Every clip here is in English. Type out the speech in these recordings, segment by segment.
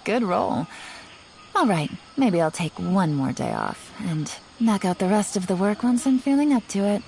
Good roll. All right, maybe I'll take one more day off and knock out the rest of the work once I'm feeling up to it.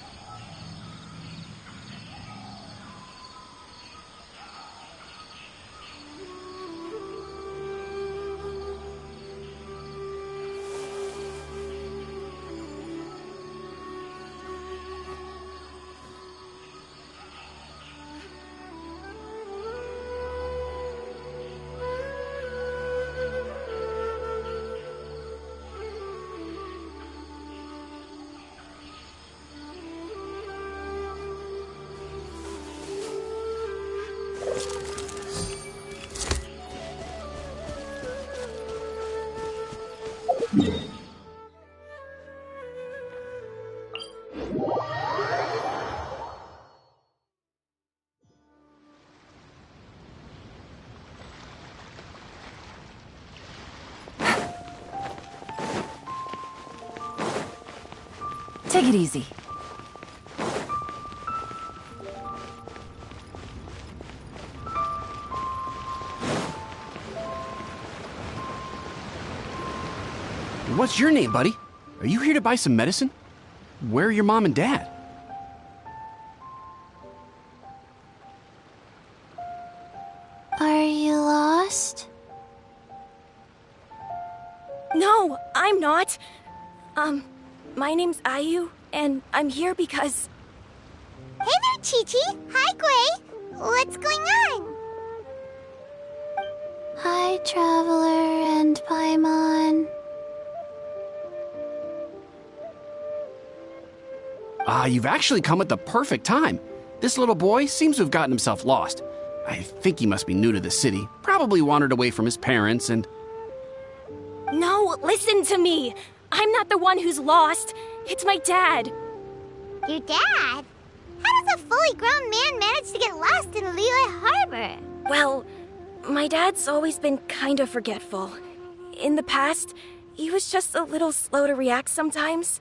Take it easy. What's your name, buddy? Are you here to buy some medicine? Where are your mom and dad? Are you lost? No, I'm not. My name's Ayu, and I'm here because... Hey there, Chi-Chi. Hi, Gray. What's going on? Hi, Traveler and Paimon. You've actually come at the perfect time. This little boy seems to have gotten himself lost. I think he must be new to the city. Probably wandered away from his parents and... No, listen to me. I'm not the one who's lost. It's my dad. Your dad? How does a fully grown man manage to get lost in Liyue Harbor? Well, my dad's always been kind of forgetful. In the past, he was just a little slow to react sometimes.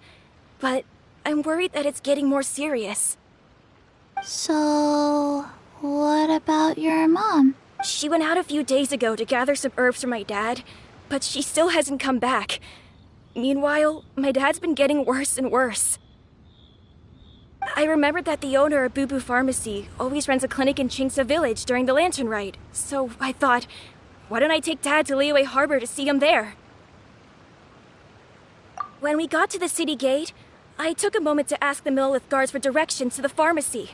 But I'm worried that it's getting more serious. So, what about your mom? She went out a few days ago to gather some herbs for my dad, but she still hasn't come back. Meanwhile, my dad's been getting worse and worse. I remembered that the owner of Boo Boo Pharmacy always runs a clinic in Chingsa Village during the Lantern Rite, so I thought, why don't I take Dad to Liyue Harbor to see him there? When we got to the city gate, I took a moment to ask the Millith guards for directions to the pharmacy.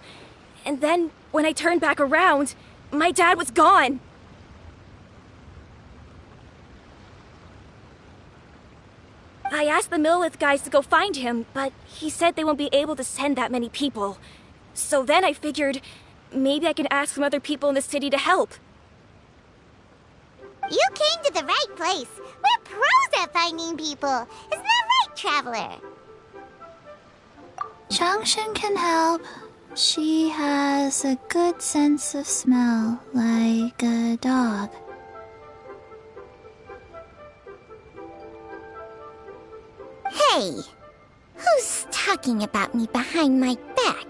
And then, when I turned back around, my dad was gone. I asked the Millith guys to go find him, but he said they won't be able to send that many people. So then I figured, maybe I can ask some other people in the city to help. You came to the right place. We're pros at finding people. Isn't that right, Traveler? Changshen can help. She has a good sense of smell, like a dog. Hey, who's talking about me behind my back?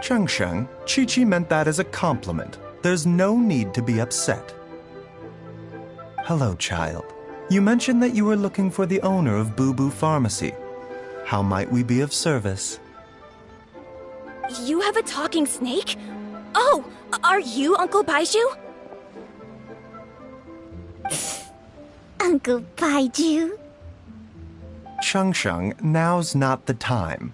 Changsheng, Chi-Chi meant that as a compliment. There's no need to be upset. Hello, child. You mentioned that you were looking for the owner of Boo Boo Pharmacy. How might we be of service? You have a talking snake? Oh, are you Uncle Baizhu? Uncle Baizhu? Changsheng, now's not the time.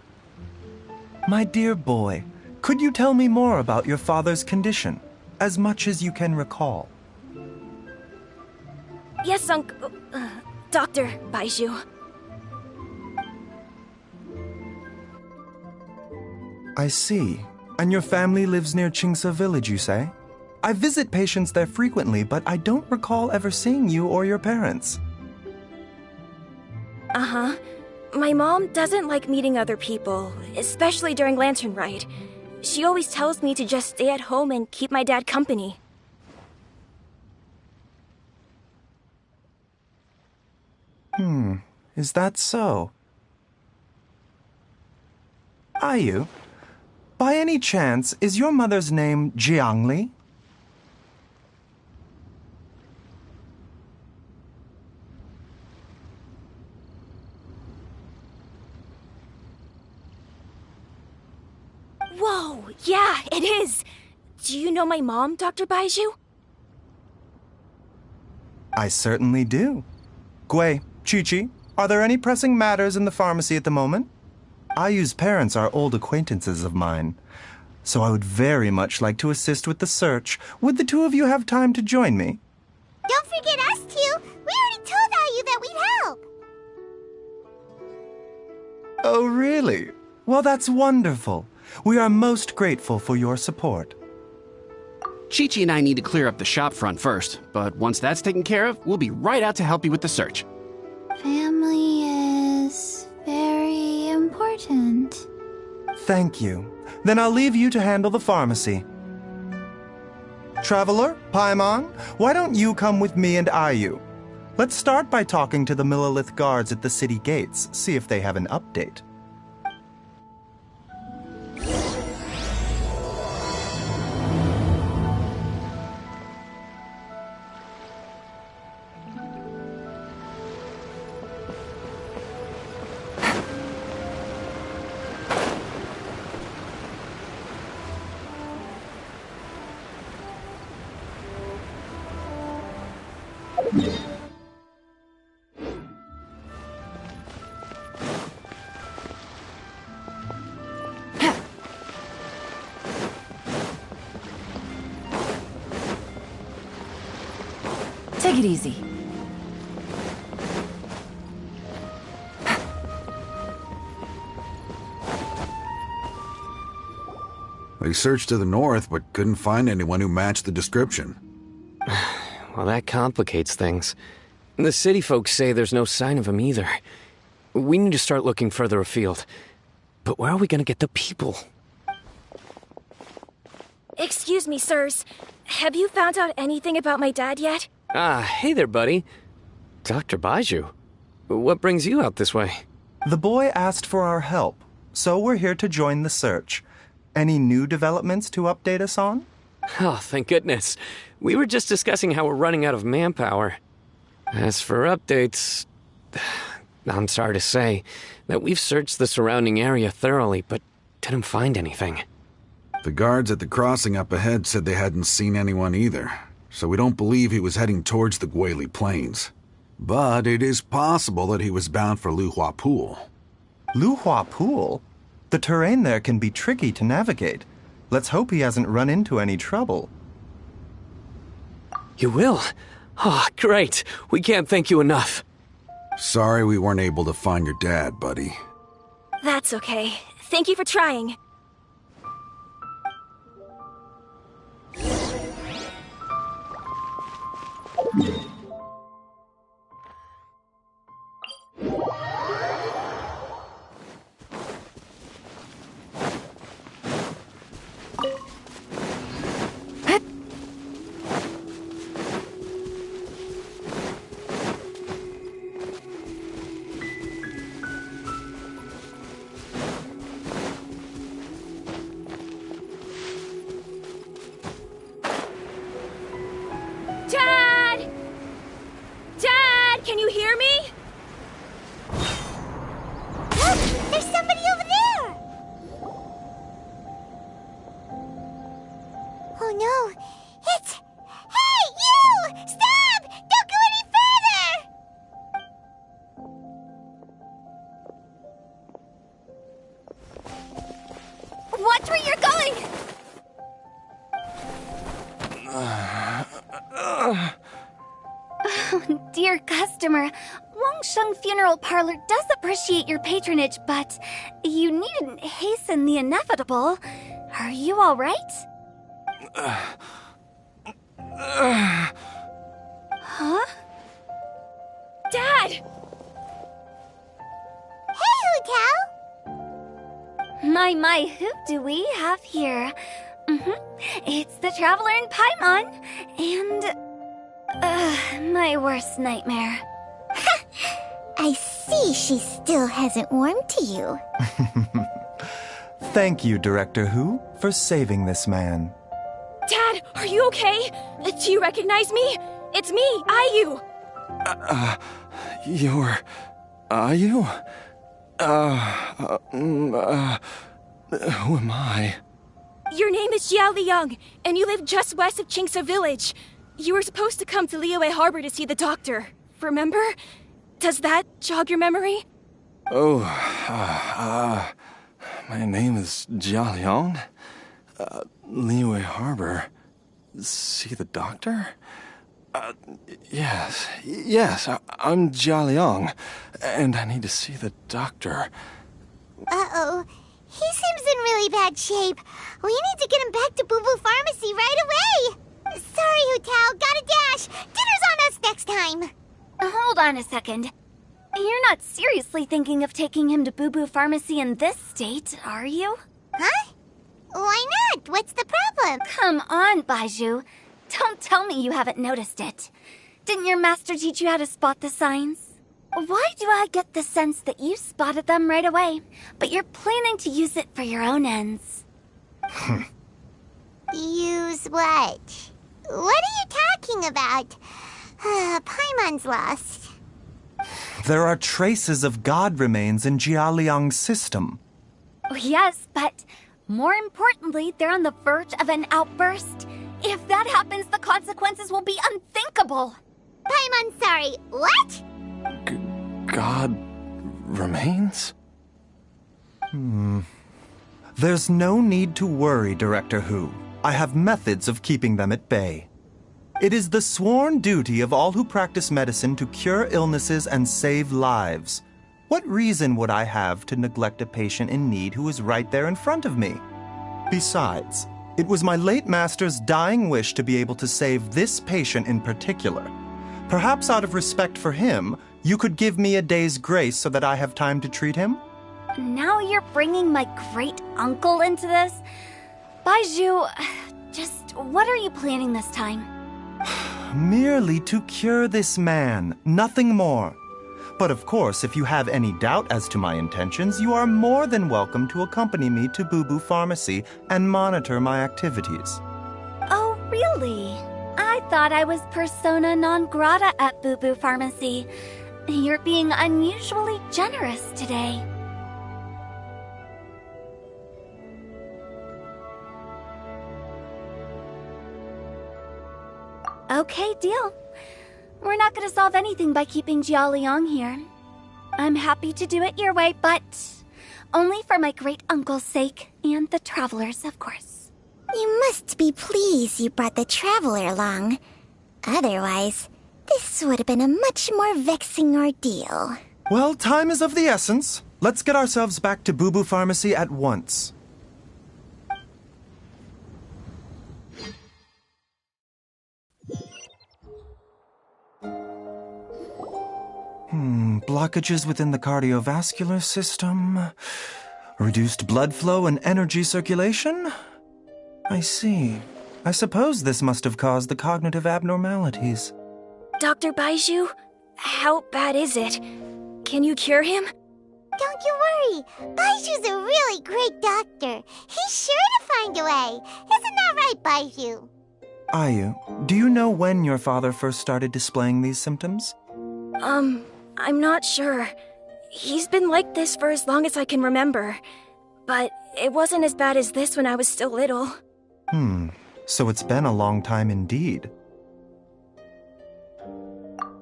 My dear boy, could you tell me more about your father's condition, as much as you can recall? Yes, Uncle... Dr. Baizhu. I see. And your family lives near Chingsa Village, you say? I visit patients there frequently, but I don't recall ever seeing you or your parents. Uh-huh. My mom doesn't like meeting other people, especially during Lantern Rite. She always tells me to just stay at home and keep my dad company. Is that so? Ayu, by any chance, is your mother's name Jiangli? Yeah, it is. Do you know my mom, Dr. Baizhu? I certainly do. Gui, Chi-Chi, are there any pressing matters in the pharmacy at the moment? Ayu's parents are old acquaintances of mine, so I would very much like to assist with the search. Would the two of you have time to join me? Don't forget us two. We already told Ayu that we'd help. Oh, really? Well, that's wonderful. We are most grateful for your support. Chi-Chi and I need to clear up the shop front first, but once that's taken care of, we'll be right out to help you with the search. Family is very important. Thank you. Then I'll leave you to handle the pharmacy. Traveler, Paimon, why don't you come with me and Ayu? Let's start by talking to the Millilith guards at the city gates, see if they have an update. Take it easy. They searched to the north, but couldn't find anyone who matched the description. Well, that complicates things. The city folks say there's no sign of him either. We need to start looking further afield. But where are we gonna get the people? Excuse me, sirs. Have you found out anything about my dad yet? Ah, hey there, buddy. Dr. Baizhu. What brings you out this way? The boy asked for our help, so we're here to join the search. Any new developments to update us on? Oh, thank goodness. We were just discussing how we're running out of manpower. As for updates, I'm sorry to say that we've searched the surrounding area thoroughly, but didn't find anything. The guards at the crossing up ahead said they hadn't seen anyone either, so we don't believe he was heading towards the Guili Plains. But it is possible that he was bound for Luhua Pool. Luhua Pool? The terrain there can be tricky to navigate. Let's hope he hasn't run into any trouble. You will? Oh, great. We can't thank you enough. Sorry we weren't able to find your dad, buddy. That's okay. Thank you for trying. Dad! Dad, can you hear me? Look! There's somebody over there! Oh no! It's... Hey, you! Stop! Don't go any further! Watch where you're going! Dear customer, Wangsheng Funeral Parlor does appreciate your patronage, but you needn't hasten the inevitable. Are you all right? Huh? Dad! Hey, Hutao! My, who do we have here? It's the Traveler in Paimon, and... my worst nightmare. I see she still hasn't warmed to you. Thank you, Director Hu, for saving this man. Dad, are you okay? Do you recognize me? It's me, Ayu. You're... Are you? Who am I? Your name is Jiao Liang, and you live just west of Qingse Village. You were supposed to come to Liyue Harbor to see the doctor. Remember? Does that jog your memory? Oh, my name is Jia Liang. Liyue Harbor. See the doctor? Yes, I'm Jia Liang, and I need to see the doctor. Uh-oh. He seems in really bad shape. We need to get him back to Boo Boo Pharmacy right away. Sorry, Hutao. Gotta dash. Dinner's on us next time. Hold on a second. You're not seriously thinking of taking him to Boo Boo Pharmacy in this state, are you? Huh? Why not? What's the problem? Come on, Baizhu. Don't tell me you haven't noticed it. Didn't your master teach you how to spot the signs? Why do I get the sense that you spotted them right away, but you're planning to use it for your own ends? Use what? What are you talking about? Paimon's lost. There are traces of god remains in Jia Liang's system. Yes, but more importantly, they're on the verge of an outburst. If that happens, the consequences will be unthinkable. Paimon, sorry, what? God remains? There's no need to worry, Director Hu. I have methods of keeping them at bay. It is the sworn duty of all who practice medicine to cure illnesses and save lives. What reason would I have to neglect a patient in need who is right there in front of me? Besides, it was my late master's dying wish to be able to save this patient in particular. Perhaps out of respect for him, you could give me a day's grace so that I have time to treat him? Now you're bringing my great-uncle into this? Baizhu, just what are you planning this time? Merely to cure this man, nothing more. But of course, if you have any doubt as to my intentions, you are more than welcome to accompany me to Boo Boo Pharmacy and monitor my activities. Oh, really? I thought I was persona non grata at Boo Boo Pharmacy. You're being unusually generous today. Okay, deal. We're not going to solve anything by keeping Jia Liang here. I'm happy to do it your way, but only for my great-uncle's sake and the travelers, of course. You must be pleased you brought the traveler along. Otherwise, this would have been a much more vexing ordeal. Well, time is of the essence. Let's get ourselves back to Boo Boo Pharmacy at once. Blockages within the cardiovascular system, reduced blood flow and energy circulation? I see. I suppose this must have caused the cognitive abnormalities. Dr. Baizhu, how bad is it? Can you cure him? Don't you worry. Baizhu's a really great doctor. He's sure to find a way. Isn't that right, Baizhu? Ayu, do you know when your father first started displaying these symptoms? I'm not sure. He's been like this for as long as I can remember. But it wasn't as bad as this when I was still little. So it's been a long time indeed.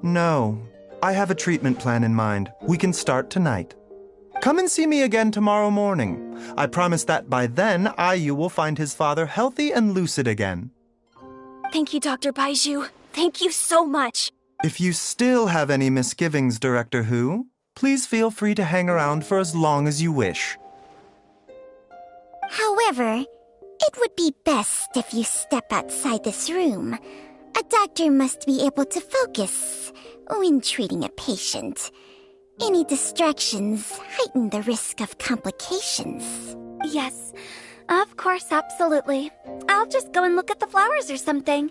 No, I have a treatment plan in mind. We can start tonight. Come and see me again tomorrow morning. I promise that by then, Ayu will find his father healthy and lucid again. Thank you, Dr. Baizhu. Thank you so much. If you still have any misgivings, Director Hu, please feel free to hang around for as long as you wish. However, it would be best if you step outside this room. A doctor must be able to focus when treating a patient. Any distractions heighten the risk of complications. Yes, of course, absolutely. I'll just go and look at the flowers or something.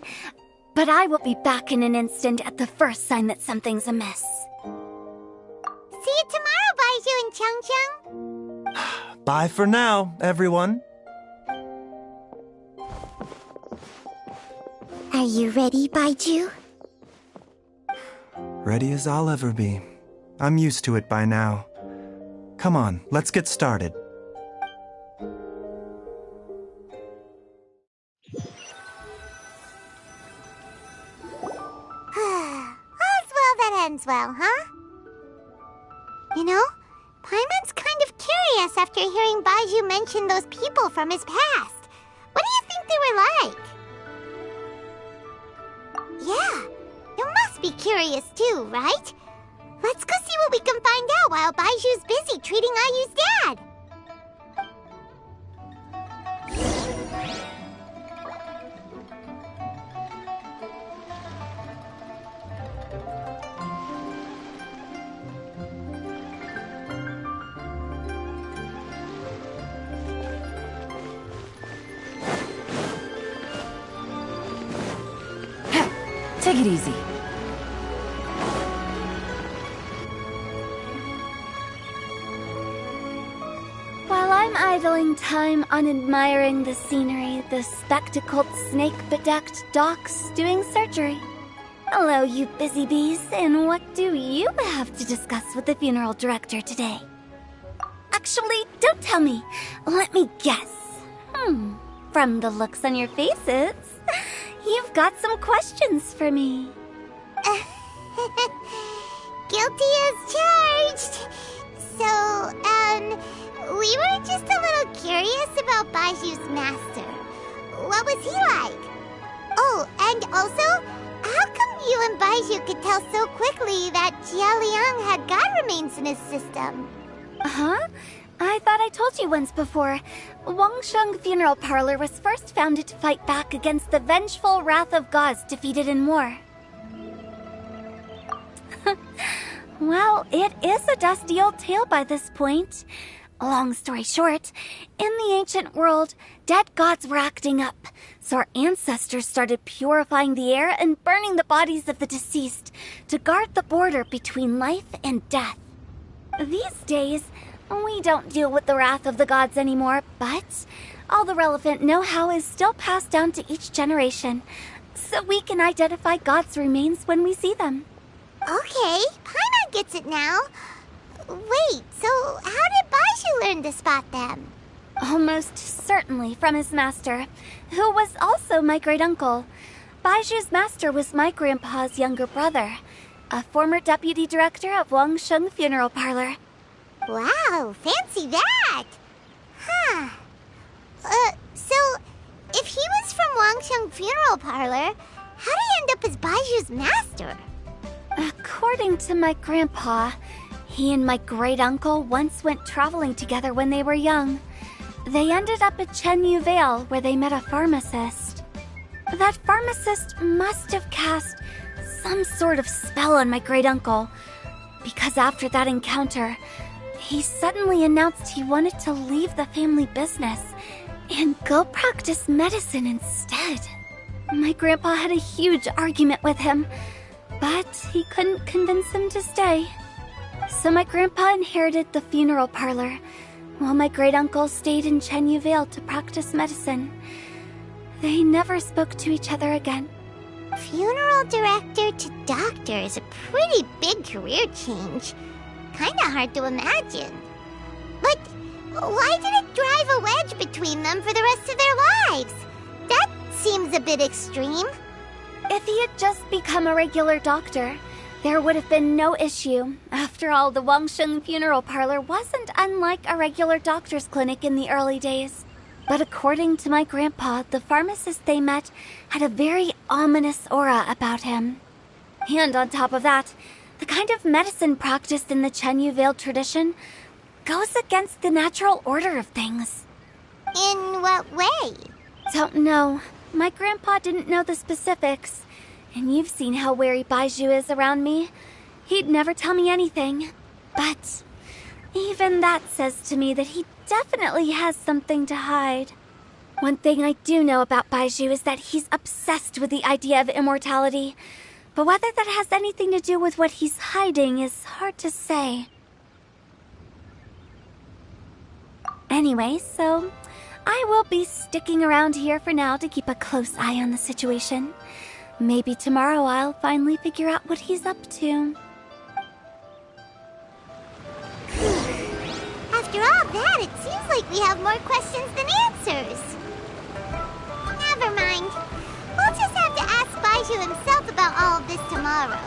But I will be back in an instant at the first sign that something's amiss. See you tomorrow, Baizhu and Changcheng. Bye for now, everyone. Are you ready, Baizhu? Ready as I'll ever be. I'm used to it by now. Come on, let's get started. ends well, huh? You know, Paimon's kind of curious after hearing Baizhu mention those people from his past. What do you think they were like? Yeah, you must be curious too, right? Let's go see what we can find out while Baizhu's busy treating Ayu's dad. Take it easy. While I'm idling time on admiring the scenery, the spectacled snake-bedecked doc's doing surgery. Hello, you busy bees, and what do you have to discuss with the funeral director today? Actually, don't tell me. Let me guess. From the looks on your faces, you've got some questions for me. Guilty as charged. So, we were just a little curious about Baiju's master. What was he like? Oh, and also, how come you and Baizhu could tell so quickly that Jia Liang had god remains in his system? Huh? I thought I told you once before. Wangsheng Funeral Parlor was first founded to fight back against the vengeful wrath of gods defeated in war. Well, it is a dusty old tale by this point. Long story short, in the ancient world, dead gods were acting up, so our ancestors started purifying the air and burning the bodies of the deceased to guard the border between life and death. These days, we don't deal with the wrath of the gods anymore, but all the relevant know-how is still passed down to each generation, so we can identify gods' remains when we see them. Okay, Paimon gets it now. Wait, so how did Baizhu learn to spot them? Almost certainly from his master, who was also my great-uncle. Baiju's master was my grandpa's younger brother, a former deputy director of Wangsheng Funeral Parlor. Wow, fancy that! Huh. So, if he was from Wangsheng Funeral Parlor, how did he end up as Baiju's master? According to my grandpa, he and my great-uncle once went traveling together when they were young. They ended up at Chenyu Vale, where they met a pharmacist. That pharmacist must have cast some sort of spell on my great-uncle, because after that encounter, he suddenly announced he wanted to leave the family business and go practice medicine instead. My grandpa had a huge argument with him, but he couldn't convince him to stay. So my grandpa inherited the funeral parlor, while my great-uncle stayed in Chenyu Vale to practice medicine. They never spoke to each other again. Funeral director to doctor is a pretty big career change. Kinda hard to imagine. But why did it drive a wedge between them for the rest of their lives? That seems a bit extreme. If he had just become a regular doctor, there would have been no issue. After all, the Wangsheng Funeral Parlor wasn't unlike a regular doctor's clinic in the early days. But according to my grandpa, the pharmacist they met had a very ominous aura about him. And on top of that, the kind of medicine practiced in the Chenyu Vale tradition goes against the natural order of things. In what way? Don't know. My grandpa didn't know the specifics. And you've seen how wary Baizhu is around me. He'd never tell me anything. But even that says to me that he definitely has something to hide. One thing I do know about Baizhu is that he's obsessed with the idea of immortality. But whether that has anything to do with what he's hiding is hard to say. Anyway, so I will be sticking around here for now to keep a close eye on the situation. Maybe tomorrow I'll finally figure out what he's up to. After all that, it seems like we have more questions than answers. Never mind. We'll just have to ask Baizhu himself about all of this tomorrow.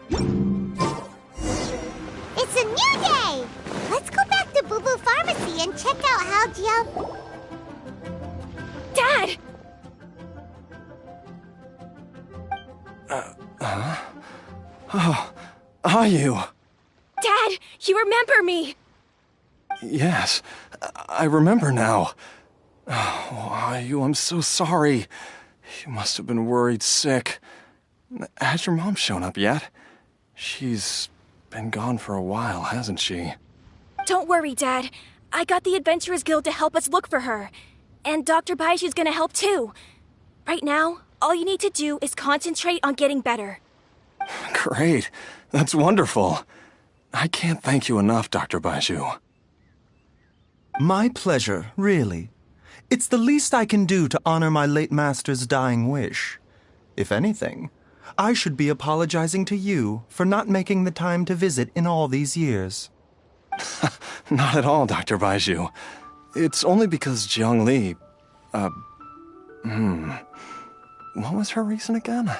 It's a new day! Let's go back to Boo Boo Pharmacy and check out how Dad! Oh, are you? Dad, you remember me! Yes, I remember now. Oh, Ayu, I'm so sorry. You must have been worried sick. Has your mom shown up yet? She's been gone for a while, hasn't she? Don't worry, Dad. I got the Adventurers Guild to help us look for her. And Dr. Baiju's gonna help too. Right now, all you need to do is concentrate on getting better. Great. That's wonderful. I can't thank you enough, Dr. Baizhu. My pleasure, really. It's the least I can do to honor my late master's dying wish. If anything, I should be apologizing to you for not making the time to visit in all these years. Not at all, Dr. Baizhu. It's only because Jiang Li... What was her reason again?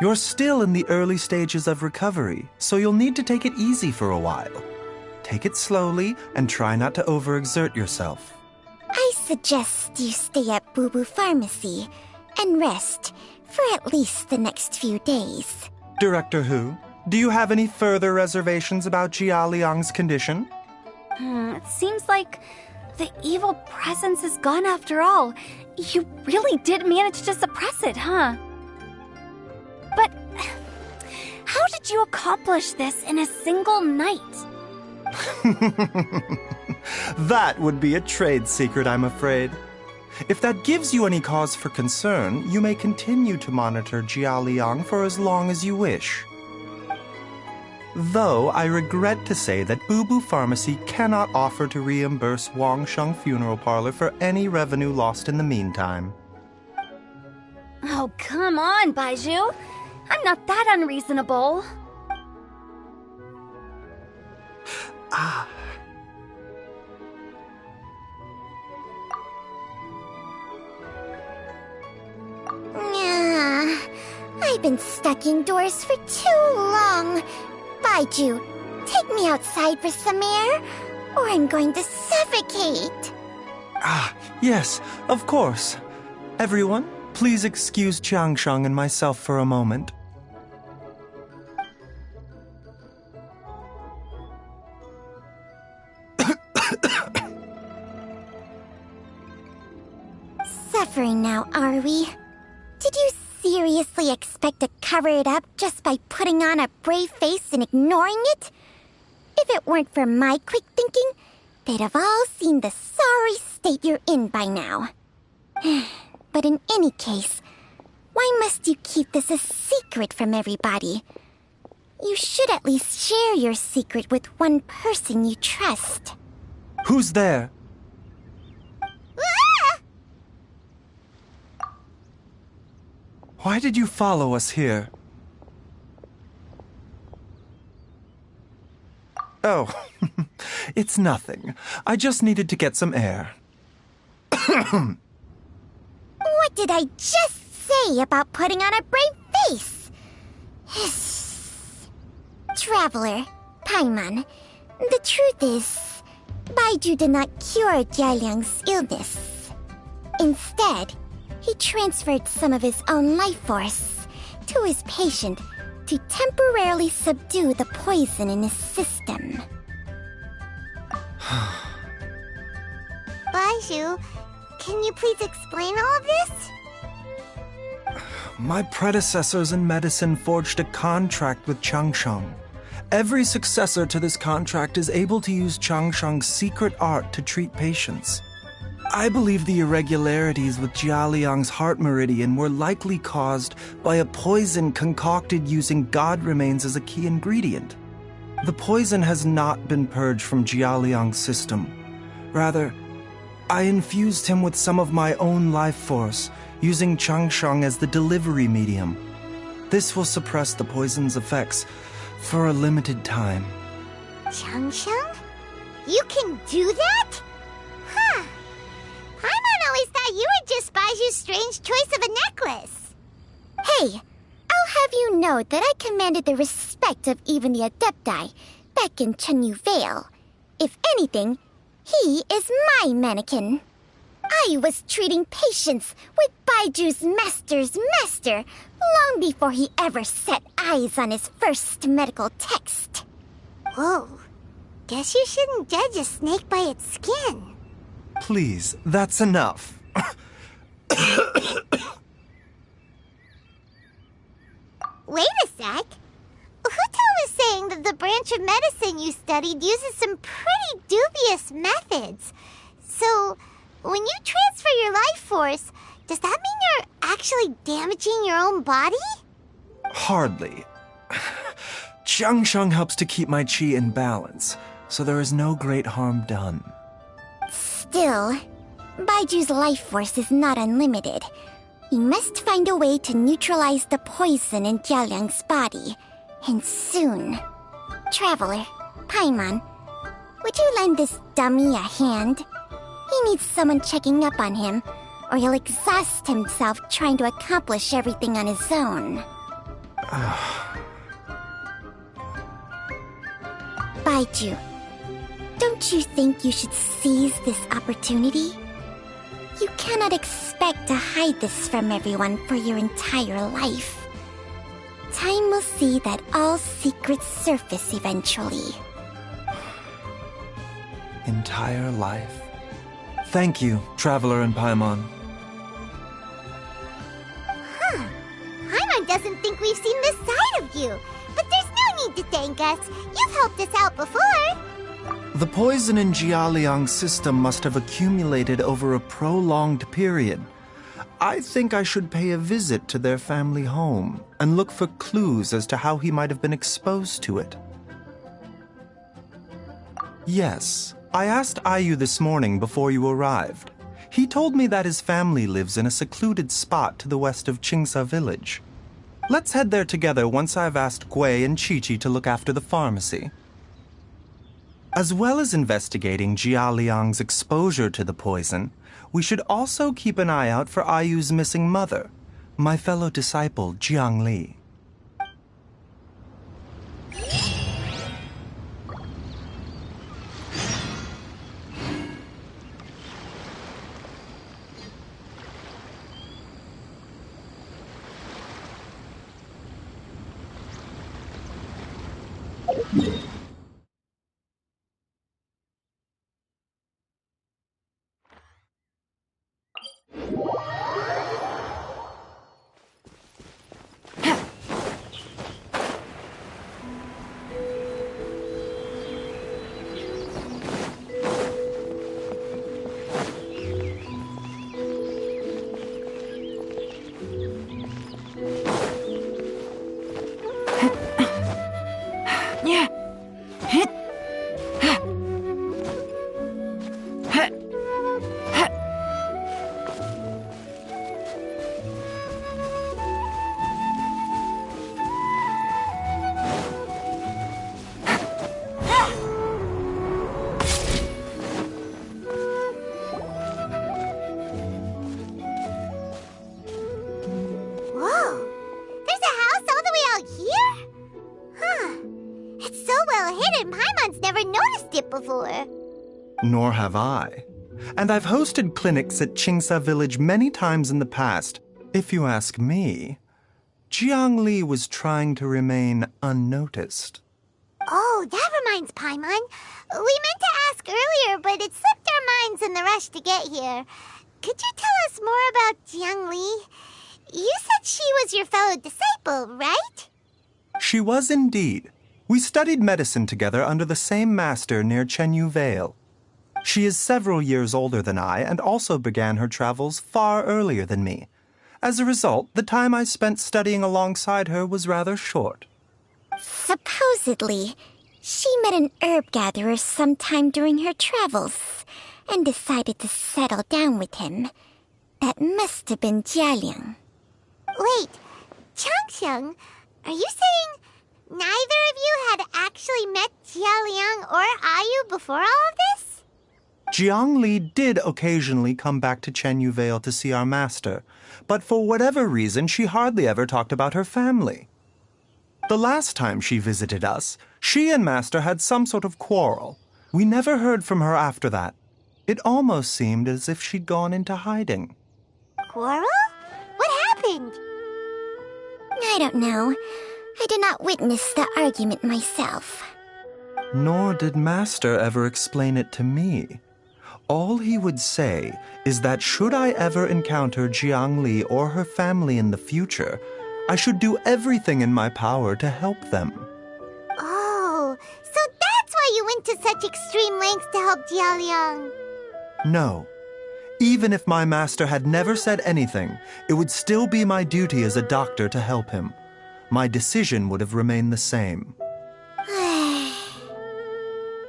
You're still in the early stages of recovery, so you'll need to take it easy for a while. Take it slowly and try not to overexert yourself. I suggest you stay at Boo Boo Pharmacy and rest for at least the next few days. Director Hu, do you have any further reservations about Jia Liang's condition? It seems like the evil presence is gone after all. You really did manage to suppress it, huh? But how did you accomplish this in a single night? That would be a trade secret, I'm afraid. If that gives you any cause for concern, you may continue to monitor Jia Liang for as long as you wish. Though I regret to say that Boo Boo Pharmacy cannot offer to reimburse Wang Sheng Funeral Parlor for any revenue lost in the meantime. Oh, come on, Baizhu. I'm not that unreasonable. I've been stuck indoors for too long. Baizhu, take me outside for some air, or I'm going to suffocate. Yes, of course. Everyone, please excuse Chiangsheng and myself for a moment. Suffering now, are we? Did you seriously expect to cover it up just by putting on a brave face and ignoring it? If it weren't for my quick thinking, they'd have all seen the sorry state you're in by now. But in any case, why must you keep this a secret from everybody? You should at least share your secret with one person you trust. Who's there? Why did you follow us here? Oh, it's nothing. I just needed to get some air. What did I just say about putting on a brave face? Traveler, Paimon, the truth is, Baizhu did not cure Jia Liang's illness. Instead, he transferred some of his own life force to his patient to temporarily subdue the poison in his system. Baizhu, can you please explain all of this? My predecessors in medicine forged a contract with Changsheng. Every successor to this contract is able to use Changsheng's secret art to treat patients. I believe the irregularities with Jia Liang's heart meridian were likely caused by a poison concocted using god remains as a key ingredient. The poison has not been purged from Jia Liang's system. Rather, I infused him with some of my own life force, using Changsheng as the delivery medium. This will suppress the poison's effects for a limited time. Changsheng? You can do that? Huh. Paimon always thought you were just Baizhu's strange choice of a necklace. Hey, I'll have you know that I commanded the respect of even the Adepti back in Chenyu Vale. If anything, he is my mannequin. I was treating patients with Baiju's master's master long before he ever set eyes on his first medical text. Whoa. Guess you shouldn't judge a snake by its skin. Please, that's enough. Wait a sec. Huto was saying that the branch of medicine you studied uses some pretty dubious methods. So, when you transfer your life force, does that mean you're actually damaging your own body? Hardly. Jiangsheng helps to keep my chi in balance, so there is no great harm done. Still, Baiju's life force is not unlimited. We must find a way to neutralize the poison in Jialiang's body. And soon. Traveler, Paimon, would you lend this dummy a hand? He needs someone checking up on him, or he'll exhaust himself trying to accomplish everything on his own. Baizhu, don't you think you should seize this opportunity? You cannot expect to hide this from everyone for your entire life. Time will see that all secrets surface eventually. Entire life. Thank you, Traveler and Paimon. Paimon doesn't think we've seen this side of you, but there's no need to thank us. You've helped us out before. The poison in Jialiang's system must have accumulated over a prolonged period. I think I should pay a visit to their family home and look for clues as to how he might have been exposed to it. Yes, I asked Ayu this morning before you arrived. He told me that his family lives in a secluded spot to the west of Qingsa village. Let's head there together once I've asked Gui and Chi-Chi to look after the pharmacy. As well as investigating Jialiang's exposure to the poison, we should also keep an eye out for Ayu's missing mother, my fellow disciple Jiang Li. Nor have I. And I've hosted clinics at Qingsa Village many times in the past. If you ask me, Jiang Li was trying to remain unnoticed. Oh, that reminds Paimon. We meant to ask earlier, but it slipped our minds in the rush to get here. Could you tell us more about Jiang Li? You said she was your fellow disciple, right? She was indeed. We studied medicine together under the same master near Chenyu Vale. She is several years older than I and also began her travels far earlier than me. As a result, the time I spent studying alongside her was rather short. Supposedly, she met an herb gatherer sometime during her travels and decided to settle down with him. That must have been Jialiang. Wait, Changsheng, are you saying neither of you had actually met Jialiang or Ayu before all of this? Jiang Li did occasionally come back to Chenyu Vale to see our master, but for whatever reason, she hardly ever talked about her family. The last time she visited us, she and Master had some sort of quarrel. We never heard from her after that. It almost seemed as if she'd gone into hiding. Quarrel? What happened? I don't know. I did not witness the argument myself. Nor did Master ever explain it to me. All he would say is that should I ever encounter Jiangli or her family in the future, I should do everything in my power to help them. Oh, so that's why you went to such extreme lengths to help Jialiang. No. Even if my master had never said anything, it would still be my duty as a doctor to help him. My decision would have remained the same.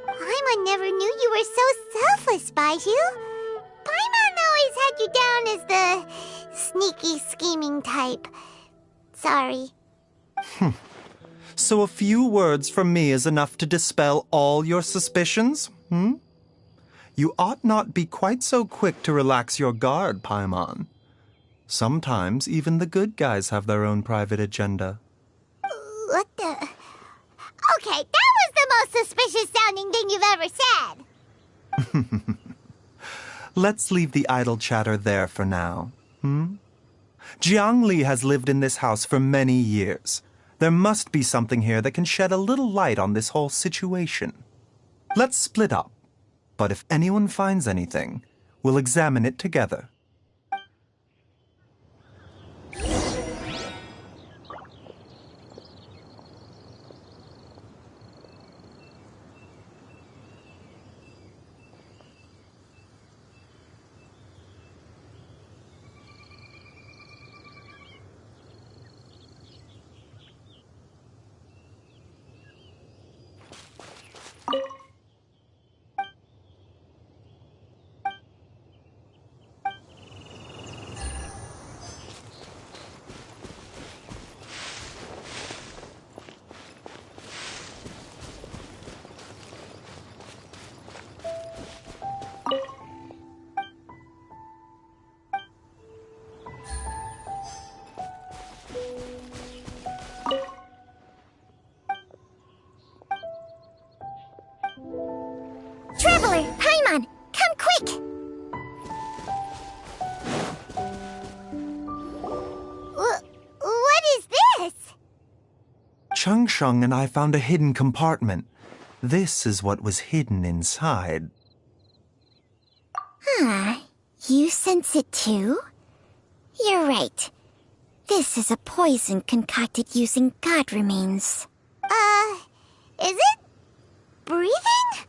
Paimon never knew you were so selfless, Baizhu. Paimon always had you down as the sneaky, scheming type. Sorry. So a few words from me is enough to dispel all your suspicions, You ought not be quite so quick to relax your guard, Paimon. Sometimes even the good guys have their own private agenda. What the... Okay, that was the most suspicious-sounding thing you've ever said. Let's leave the idle chatter there for now, Jiangli has lived in this house for many years. There must be something here that can shed a little light on this whole situation. Let's split up. But if anyone finds anything, we'll examine it together. Traveler, Paimon, come quick! What is this? Changsheng and I found a hidden compartment. This is what was hidden inside. You sense it too? You're right. This is a poison concocted using god remains. Is it? Breathing?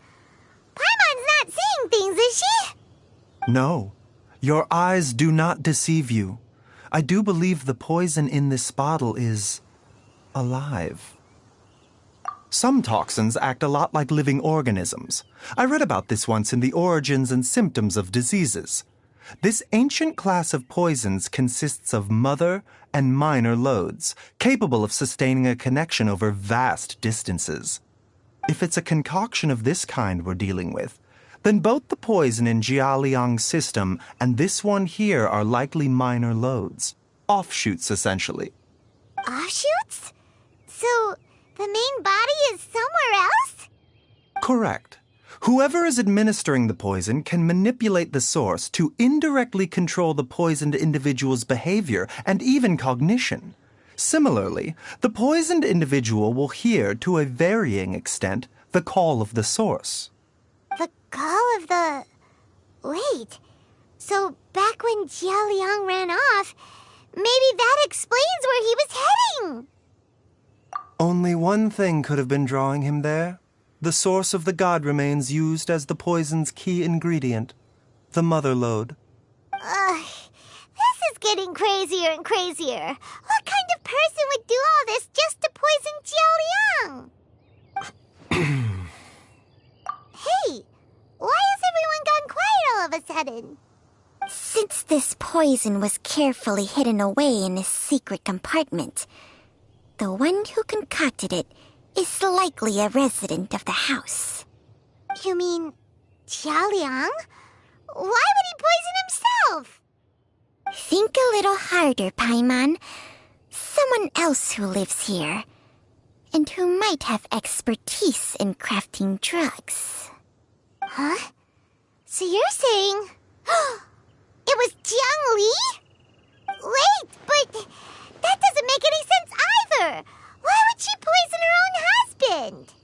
Paimon's not seeing things, is she? No, your eyes do not deceive you. I do believe the poison in this bottle is alive. Some toxins act a lot like living organisms. I read about this once in the Origins and Symptoms of Diseases. This ancient class of poisons consists of mother and minor loads, capable of sustaining a connection over vast distances. If it's a concoction of this kind we're dealing with, then both the poison in Jialiang's system and this one here are likely minor loads. Offshoots, essentially. Offshoots? So, the main body is somewhere else? Correct. Whoever is administering the poison can manipulate the source to indirectly control the poisoned individual's behavior and even cognition. Similarly, the poisoned individual will hear, to a varying extent, the call of the source. The call of the... Wait. So, back when Jialiang ran off, maybe that explains where he was heading! Only one thing could have been drawing him there. The source of the god remains used as the poison's key ingredient, the mother lode. This is getting crazier and crazier. What kind of person would do all this just to poison Jialiang? Hey, why has everyone gone quiet all of a sudden? Since this poison was carefully hidden away in a secret compartment, the one who concocted it is likely a resident of the house. You mean Jialiang? Why would he poison himself? Think a little harder, Paimon. Someone else who lives here, and who might have expertise in crafting drugs. Huh? So you're saying... it was Jiang Li? Wait, but that doesn't make any sense either! Why would she poison her own husband?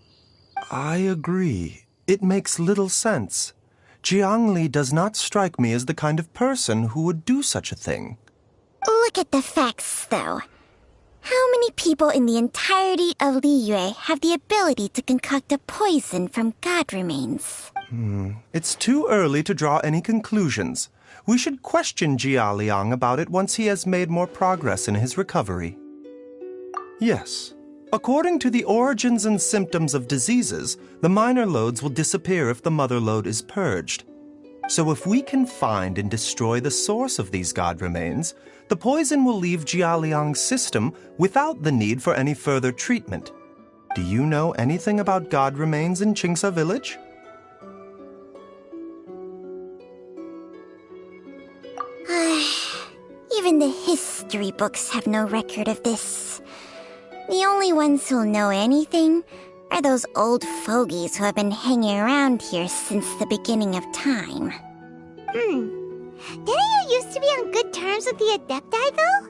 I agree. It makes little sense. Jiang Li does not strike me as the kind of person who would do such a thing. Look at the facts, though. How many people in the entirety of Liyue have the ability to concoct a poison from god remains? It's too early to draw any conclusions. We should question Jia Liang about it once he has made more progress in his recovery. Yes. According to the origins and symptoms of diseases, the minor loads will disappear if the mother load is purged. So if we can find and destroy the source of these god remains, the poison will leave Jia Liang's system without the need for any further treatment. Do you know anything about god remains in Qingsa village? Even the history books have no record of this. The only ones who'll know anything are those old fogies who have been hanging around here since the beginning of time. Didn't you used to be on good terms with the Adepti, though?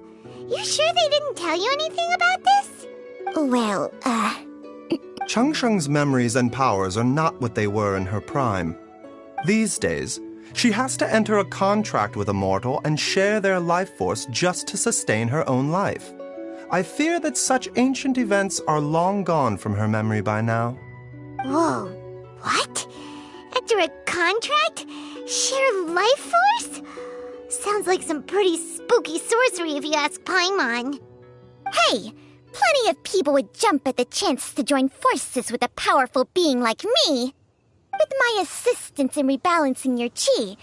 You sure they didn't tell you anything about this? Well, Changsheng's memories and powers are not what they were in her prime. These days, she has to enter a contract with a mortal and share their life force just to sustain her own life. I fear that such ancient events are long gone from her memory by now. Whoa, what? After a contract? Share life force? Sounds like some pretty spooky sorcery if you ask Paimon. Hey, plenty of people would jump at the chance to join forces with a powerful being like me. With my assistance in rebalancing your chi,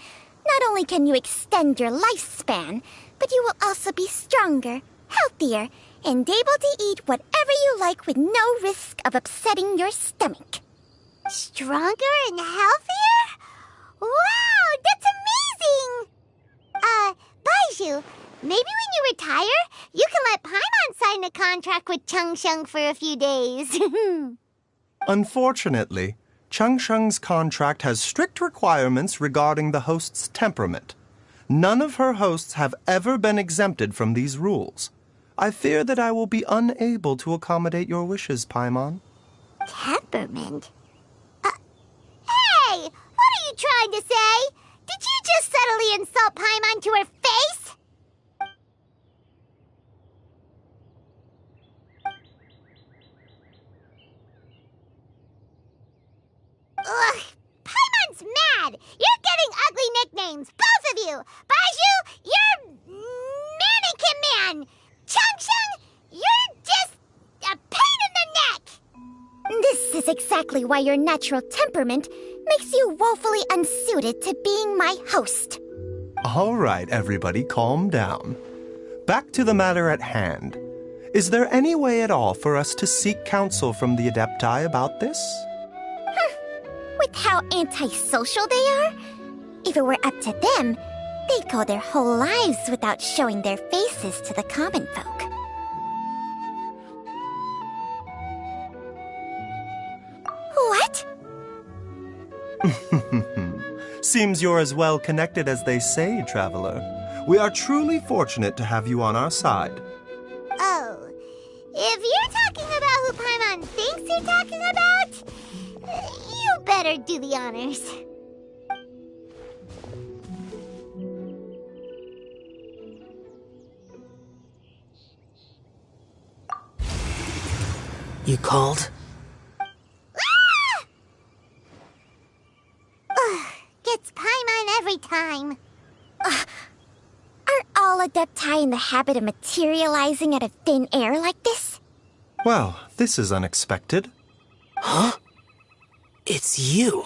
not only can you extend your lifespan, but you will also be stronger, healthier, and able to eat whatever you like with no risk of upsetting your stomach. Stronger and healthier? Wow, that's amazing! Baizhu, maybe when you retire, you can let Paimon sign a contract with Changsheng for a few days. Unfortunately, Changsheng's contract has strict requirements regarding the host's temperament. None of her hosts have ever been exempted from these rules. I fear that I will be unable to accommodate your wishes, Paimon. Temperament? Hey! What are you trying to say? Did you just subtly insult Paimon to her face? Ugh! Paimon's mad! You're getting ugly nicknames, both of you! Baizhu, you're Mannequin Man! Changsheng, you're just a pain in the neck! This is exactly why your natural temperament makes you woefully unsuited to being my host. All right, everybody, calm down. Back to the matter at hand. Is there any way at all for us to seek counsel from the Adepti about this? With how antisocial they are, if it were up to them, they'd go their whole lives without showing their faces to the common folk. What? Seems you're as well connected as they say, traveler. We are truly fortunate to have you on our side. Oh, if you're talking about who Paimon thinks you're talking about, you better do the honors. You called? Gets Paimon every time. Are all Adepti in the habit of materializing out of thin air like this? Well, this is unexpected. Huh? It's you.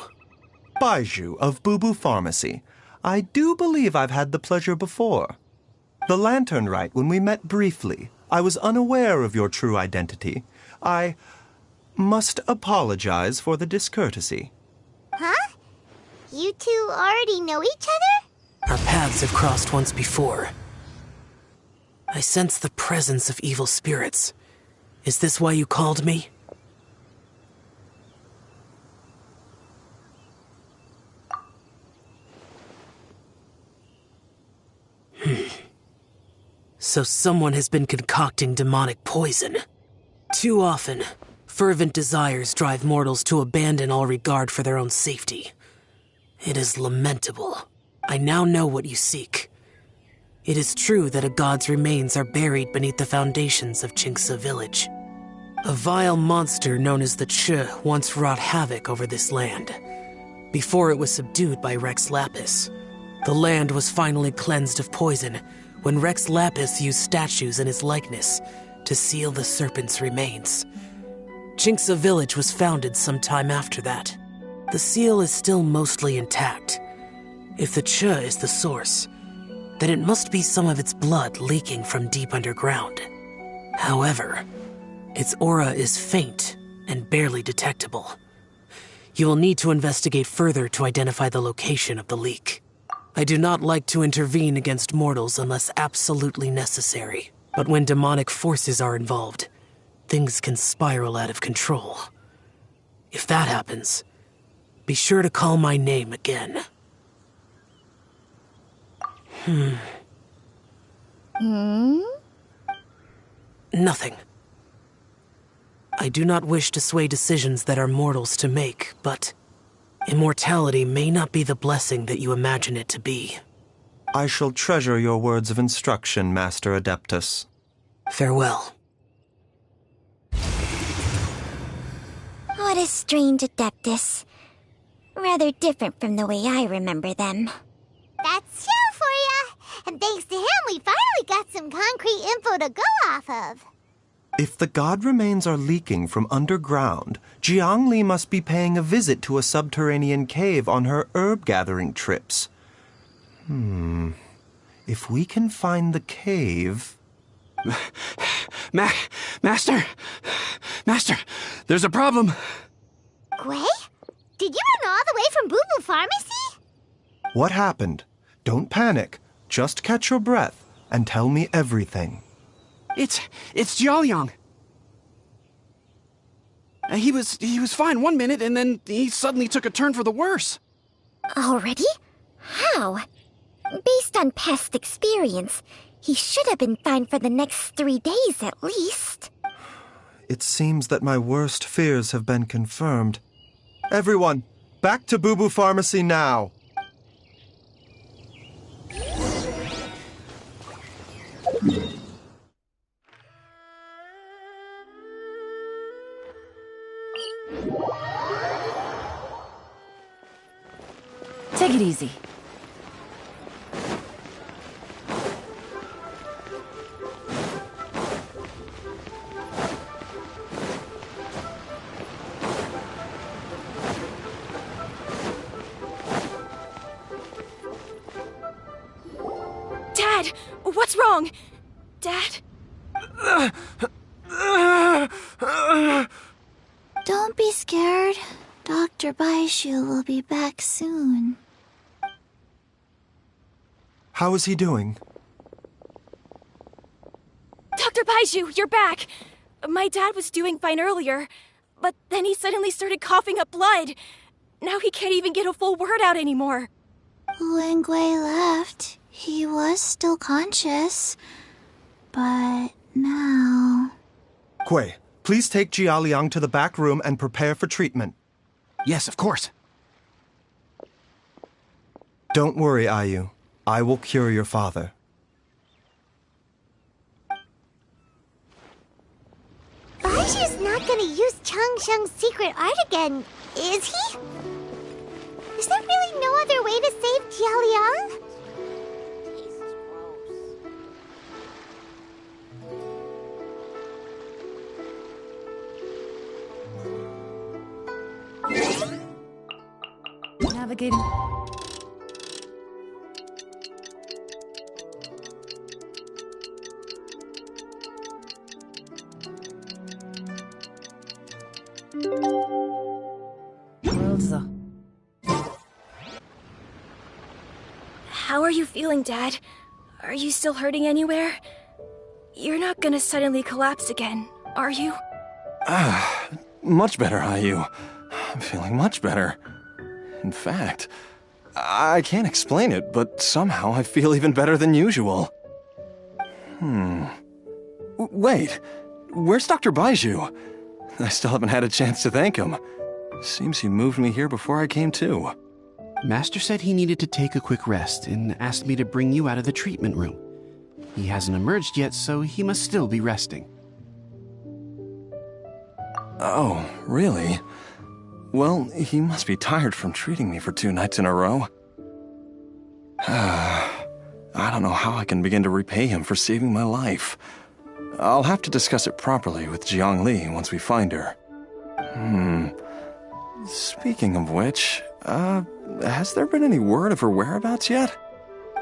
Baizhu of Bubu Pharmacy. I do believe I've had the pleasure before. The Lantern Rite, when we met briefly, I was unaware of your true identity. I must apologize for the discourtesy. Huh? You two already know each other? Our paths have crossed once before. I sense the presence of evil spirits. Is this why you called me? So someone has been concocting demonic poison. Too often, fervent desires drive mortals to abandon all regard for their own safety. It is lamentable. I now know what you seek. It is true that a god's remains are buried beneath the foundations of Qingce village. A vile monster known as the Che once wrought havoc over this land. Before it was subdued by Rex Lapis, the land was finally cleansed of poison when Rex Lapis used statues in his likeness to seal the serpent's remains. Qingce village was founded some time after that. The seal is still mostly intact. If the Che is the source, then it must be some of its blood leaking from deep underground. However, its aura is faint and barely detectable. You will need to investigate further to identify the location of the leak. I do not like to intervene against mortals unless absolutely necessary, but when demonic forces are involved, things can spiral out of control. If that happens, be sure to call my name again. Nothing. I do not wish to sway decisions that are mortals to make, but immortality may not be the blessing that you imagine it to be. I shall treasure your words of instruction, Master Adeptus. Farewell. What a strange Adeptus. Rather different from the way I remember them. That's Xiao for ya! And thanks to him, we finally got some concrete info to go off of. If the god remains are leaking from underground, Jiangli must be paying a visit to a subterranean cave on her herb-gathering trips. If we can find the cave... Master! Master, there's a problem. Gui? Did you run all the way from Boo Boo Pharmacy? What happened? Don't panic. Just catch your breath and tell me everything. It's Jiaoliang. He was fine one minute, and then he suddenly took a turn for the worse. Already? How? Based on past experience, he should have been fine for the next 3 days at least. It seems that my worst fears have been confirmed. Everyone, back to Boo Boo Pharmacy now! Take it easy. Dad! What's wrong? Dad? Don't be scared. Dr. Baizhu will be back soon. How is he doing? Dr. Baizhu, you're back! My dad was doing fine earlier, but then he suddenly started coughing up blood. Now he can't even get a full word out anymore. When Gui left, he was still conscious. But now... Gui, please take Jiaoliang to the back room and prepare for treatment. Yes, of course. Don't worry, Ayu. I will cure your father. Baizhu's not gonna use Changsheng's secret art again, is he? Is there really no other way to save Jiaoliang? Navigating. How are you feeling, Dad? Are you still hurting anywhere? you're not gonna suddenly collapse again, are you? Much better, Ayu. I'm feeling much better. In fact, I can't explain it, but somehow I feel even better than usual. Wait, where's Dr. Baizhu? I still haven't had a chance to thank him. Seems he moved me here before I came to. Master said he needed to take a quick rest and asked me to bring you out of the treatment room. He hasn't emerged yet, so he must still be resting. Oh, really? Well, he must be tired from treating me for 2 nights in a row. I don't know how I can begin to repay him for saving my life. I'll have to discuss it properly with Jiangli once we find her. Speaking of which, has there been any word of her whereabouts yet?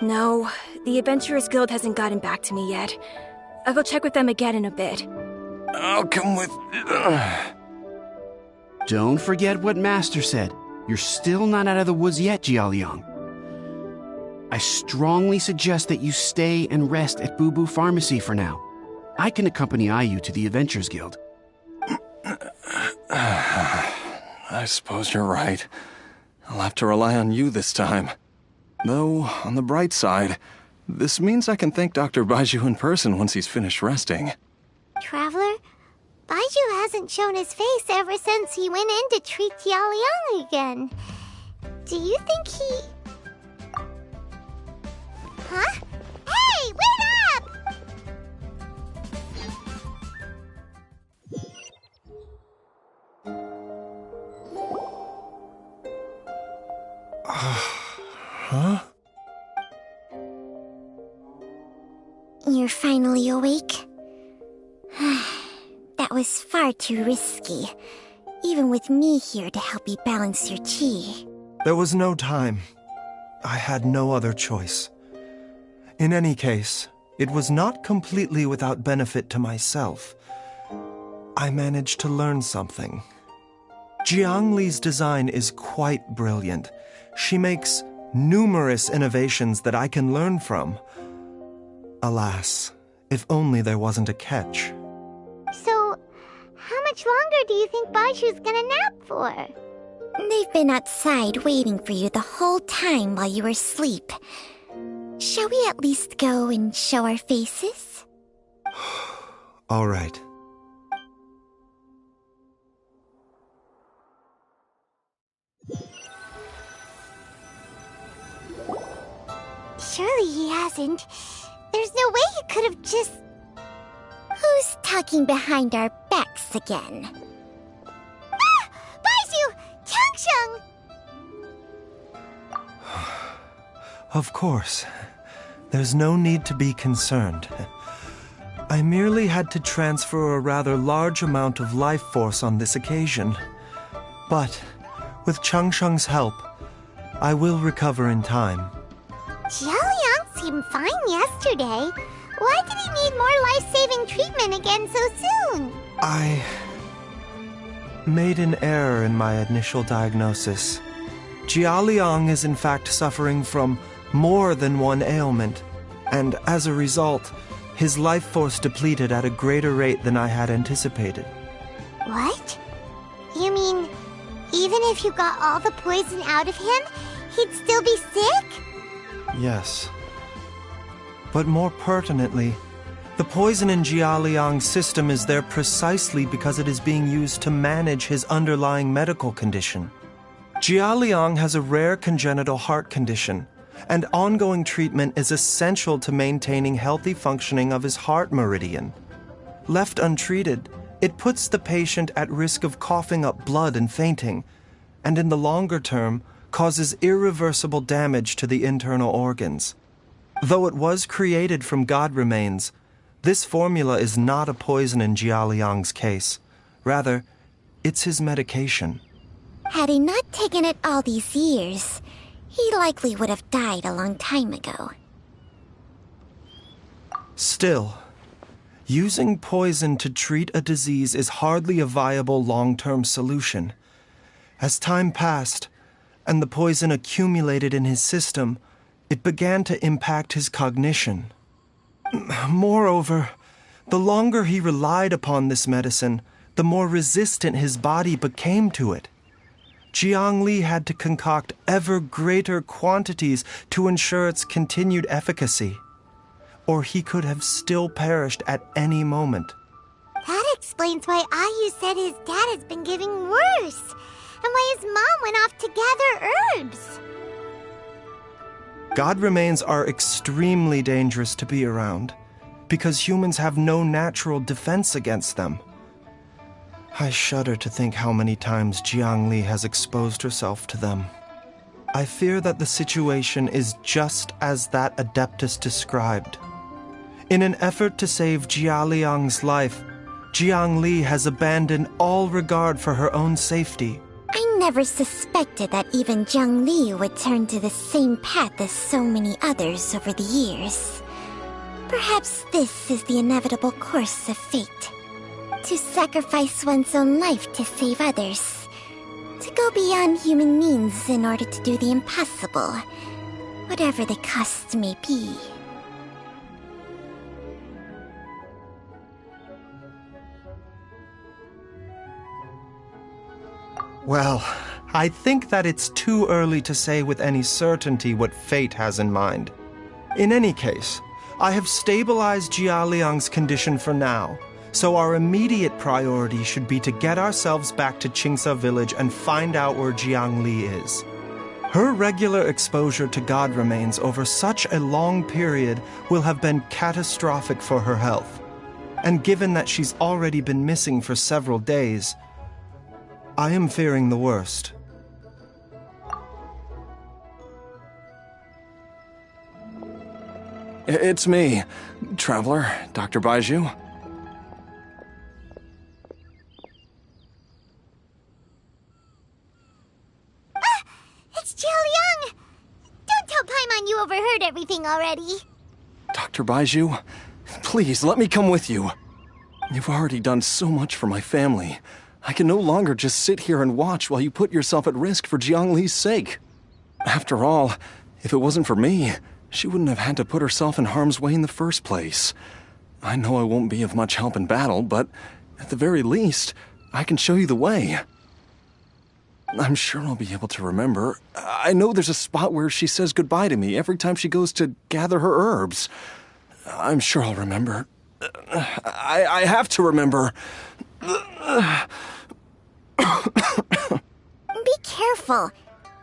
No, the Adventurers Guild hasn't gotten back to me yet. I'll go check with them again in a bit. I'll come with... Don't forget what Master said. You're still not out of the woods yet, Jialiang. I strongly suggest that you stay and rest at Boo Boo Pharmacy for now. I can accompany Ayu to the Adventurers Guild. I suppose you're right. I'll have to rely on you this time. Though, on the bright side, this means I can thank Dr. Baizhu in person once he's finished resting. Traveler, Baizhu hasn't shown his face ever since he went in to treat Jialiang again. Do you think he... Huh? Hey, wait up! Huh? You're finally awake? That was far too risky, even with me here to help you balance your chi. There was no time. I had no other choice. In any case, it was not completely without benefit to myself. I managed to learn something. Jiangli's design is quite brilliant. She makes numerous innovations that I can learn from. Alas, if only there wasn't a catch. So, how much longer do you think Baizhu's gonna nap for? They've been outside waiting for you the whole time while you were asleep. Shall we at least go and show our faces? All right. Surely he hasn't. There's no way he could have just... Who's talking behind our backs again? Ah! Baizhu! Changsheng! Of course. There's no need to be concerned. I merely had to transfer a rather large amount of life force on this occasion. But, with Changsheng's help, I will recover in time. Jialiang seemed fine yesterday. Why did he need more life-saving treatment again so soon? I made an error in my initial diagnosis. Jialiang is in fact suffering from more than one ailment, and as a result, his life force depleted at a greater rate than I had anticipated. What? You mean, even if you got all the poison out of him, he'd still be sick? Yes. But more pertinently, the poison in Jialiang's system is there precisely because it is being used to manage his underlying medical condition. Jialiang has a rare congenital heart condition, and ongoing treatment is essential to maintaining healthy functioning of his heart meridian. Left untreated, it puts the patient at risk of coughing up blood and fainting, and in the longer term, causes irreversible damage to the internal organs. Though it was created from God remains, this formula is not a poison in Jialiang's case. Rather, it's his medication. Had he not taken it all these years, he likely would have died a long time ago. Still, using poison to treat a disease is hardly a viable long-term solution. As time passed, and the poison accumulated in his system, it began to impact his cognition. Moreover, The longer he relied upon this medicine, the more resistant his body became to it. Jiang Li had to concoct ever greater quantities to ensure its continued efficacy, or he could have still perished at any moment. That explains why Ayu said his dad has been getting worse, and why his mom went off to gather herbs. God remains are extremely dangerous to be around, because humans have no natural defense against them. I shudder to think how many times Jiang Li has exposed herself to them. I fear that the situation is just as that Adeptus described. In an effort to save Jia Liang's life, Jiang Li has abandoned all regard for her own safety. I never suspected that even Jiang Li would turn to the same path as so many others over the years. Perhaps this is the inevitable course of fate. To sacrifice one's own life to save others. To go beyond human means in order to do the impossible, whatever the cost may be. Well, I think that it's too early to say with any certainty what fate has in mind. In any case, I have stabilized Jia Liang's condition for now, so our immediate priority should be to get ourselves back to Qingsa village and find out where Jiang Li is. Her regular exposure to God remains over such a long period will have been catastrophic for her health. And given that she's already been missing for several days, I am fearing the worst. It's me, Traveler, Dr. Baizhu. It's Jiao Liang! Don't tell Paimon you overheard everything already. Dr. Baizhu, please let me come with you. You've already done so much for my family. I can no longer just sit here and watch while you put yourself at risk for Jiang Li's sake. After all, if it wasn't for me, she wouldn't have had to put herself in harm's way in the first place. I know I won't be of much help in battle, but at the very least, I can show you the way. I'm sure I'll be able to remember. I know there's a spot where she says goodbye to me every time she goes to gather her herbs. I'm sure I'll remember. I have to remember. Be careful.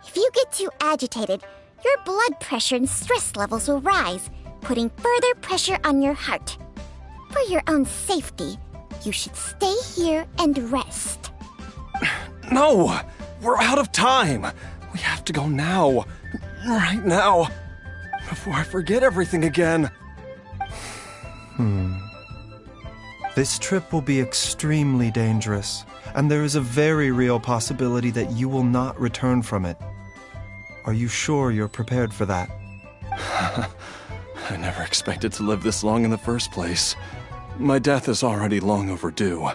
If you get too agitated, your blood pressure and stress levels will rise, putting further pressure on your heart. For your own safety, you should stay here and rest. No! We're out of time! We have to go now. Right now. Before I forget everything again. This trip will be extremely dangerous, and there is a very real possibility that you will not return from it. Are you sure you're prepared for that? I never expected to live this long in the first place. My death is already long overdue.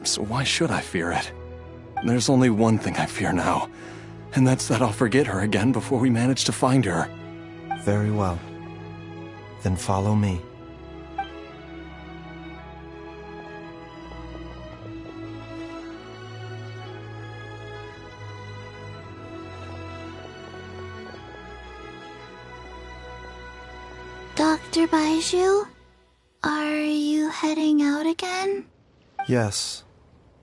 So why should I fear it? There's only one thing I fear now, and that's that I'll forget her again before we manage to find her. Very well. Then follow me. Dr. Baizhu, are you heading out again? Yes.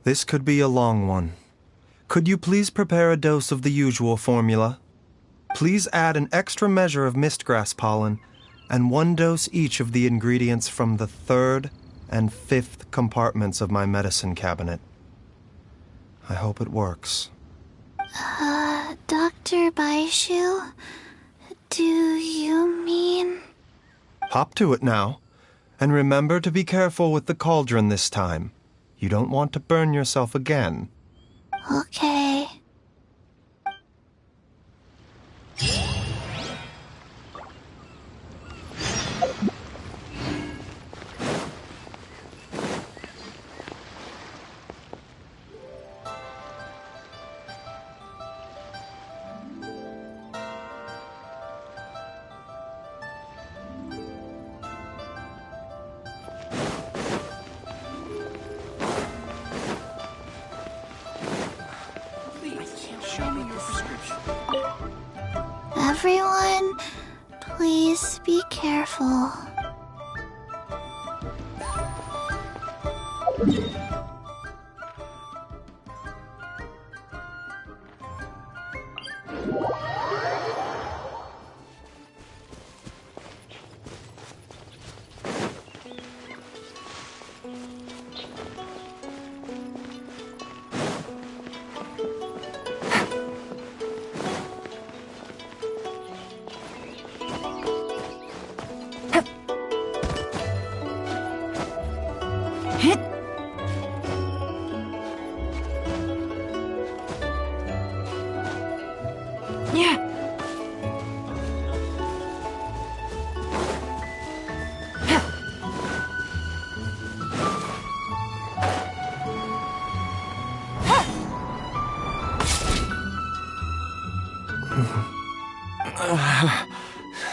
This could be a long one. Could you please prepare a dose of the usual formula? Please add an extra measure of mistgrass pollen and 1 dose each of the ingredients from the 3rd and 5th compartments of my medicine cabinet. I hope it works. Dr. Baizhu, do you mean... Hop to it now. And remember to be careful with the cauldron this time. You don't want to burn yourself again. Okay. everyone, please be careful.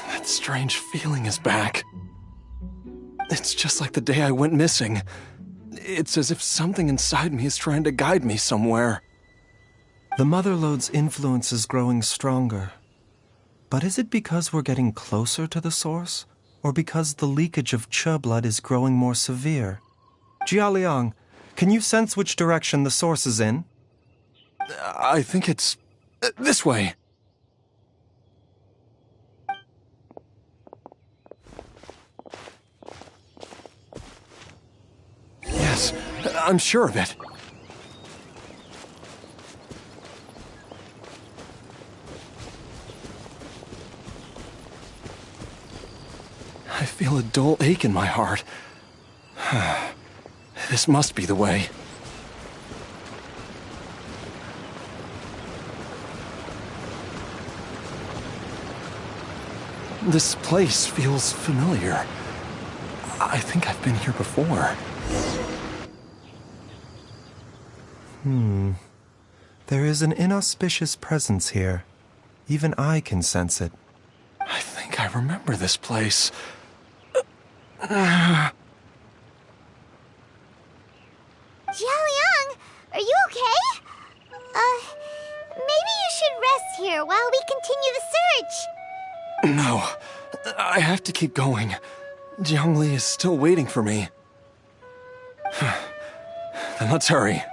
That strange feeling is back. It's just like the day I went missing. It's as if something inside me is trying to guide me somewhere. The Mother Lode's influence is growing stronger. But is it because we're getting closer to the source? Or because the leakage of Che blood is growing more severe? Jialiang, can you sense which direction the source is in? I think it's this way. Yes, I'm sure of it. I feel a dull ache in my heart. This must be the way. This place feels familiar. I think I've been here before. There is an inauspicious presence here. Even I can sense it. I think I remember this place. Jialiang, are you okay? Maybe you should rest here while we continue the search. No, I have to keep going. Jiangli is still waiting for me. Then let's hurry.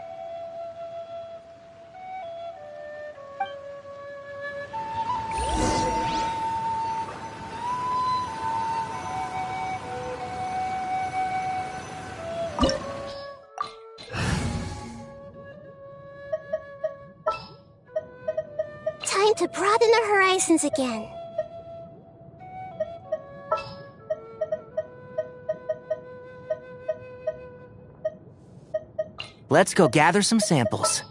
Time to broaden the horizons again. Let's go gather some samples.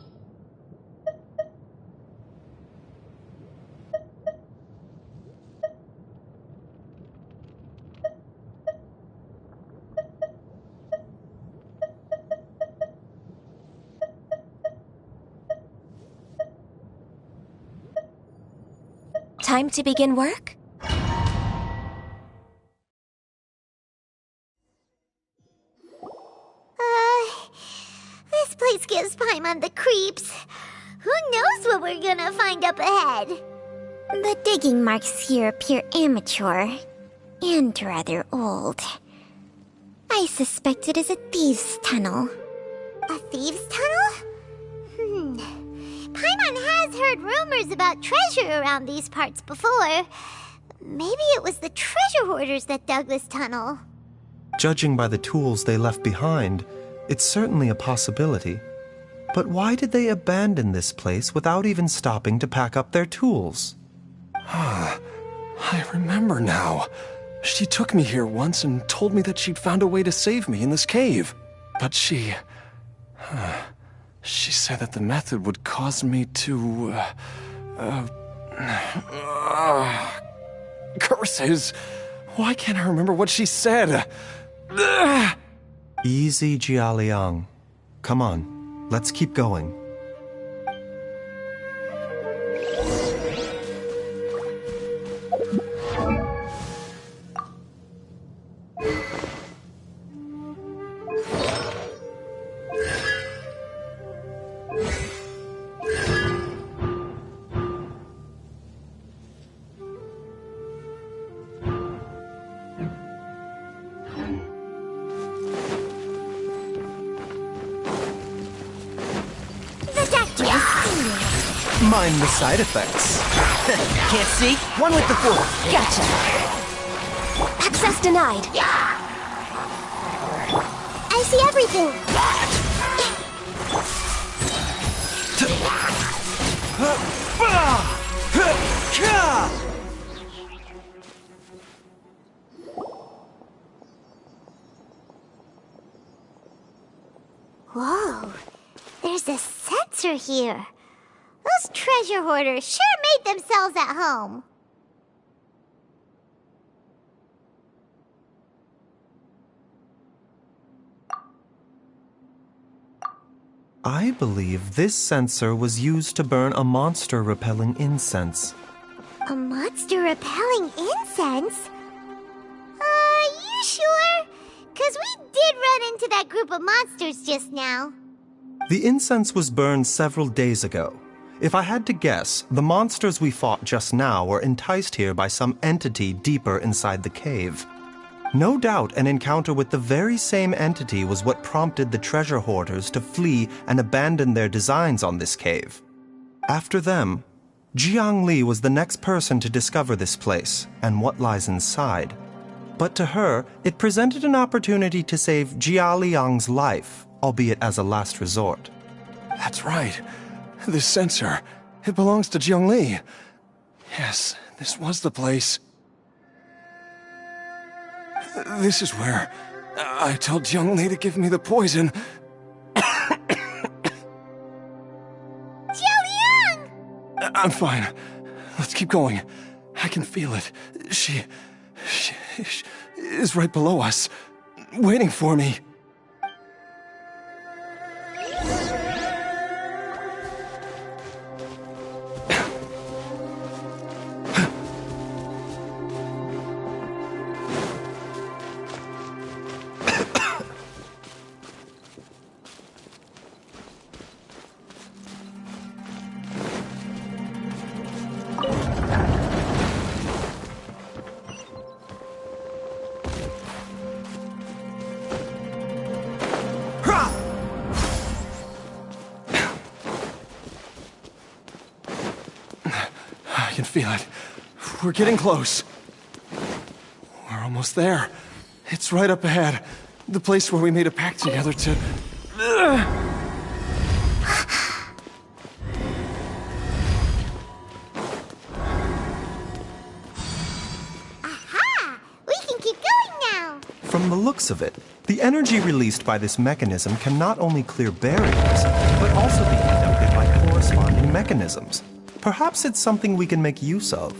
Time to begin work? This place gives Paimon the creeps. Who knows what we're gonna find up ahead? The digging marks here appear amateur and rather old. I suspect it is a thieves' tunnel. A thieves' tunnel? Paimon has heard rumors about treasure around these parts before. Maybe it was the treasure hoarders that dug this tunnel. Judging by the tools they left behind, it's certainly a possibility. But why did they abandon this place without even stopping to pack up their tools? I remember now. She took me here once and told me that she'd found a way to save me in this cave. But she said that the method would cause me to... curses! Why can't I remember what she said? Easy, Jialiang. Come on, let's keep going. Mind the side effects. Can't see? One with the fool. Gotcha. Access denied. I see everything. Whoa, there's a sensor here. Those treasure hoarders sure made themselves at home. I believe this sensor was used to burn a monster-repelling incense. A monster repelling incense? You sure? 'Cause we did run into that group of monsters just now. The incense was burned several days ago. If I had to guess, the monsters we fought just now were enticed here by some entity deeper inside the cave. No doubt an encounter with the very same entity was what prompted the treasure hoarders to flee and abandon their designs on this cave. After them, Jiang Li was the next person to discover this place and what lies inside. But to her, it presented an opportunity to save Jia Liang's life, albeit as a last resort. That's right. This sensor, it belongs to Jiang Li. Yes, this was the place. This is where I told Jiang Li to give me the poison. Jiao Liang! I'm fine. Let's keep going. I can feel it. She is right below us, waiting for me. I can feel it. We're getting close. We're almost there. It's right up ahead. The place where we made a pact together to... Aha! We can keep going now. From the looks of it, the energy released by this mechanism can not only clear barriers, but also be conducted by corresponding mechanisms. Perhaps it's something we can make use of.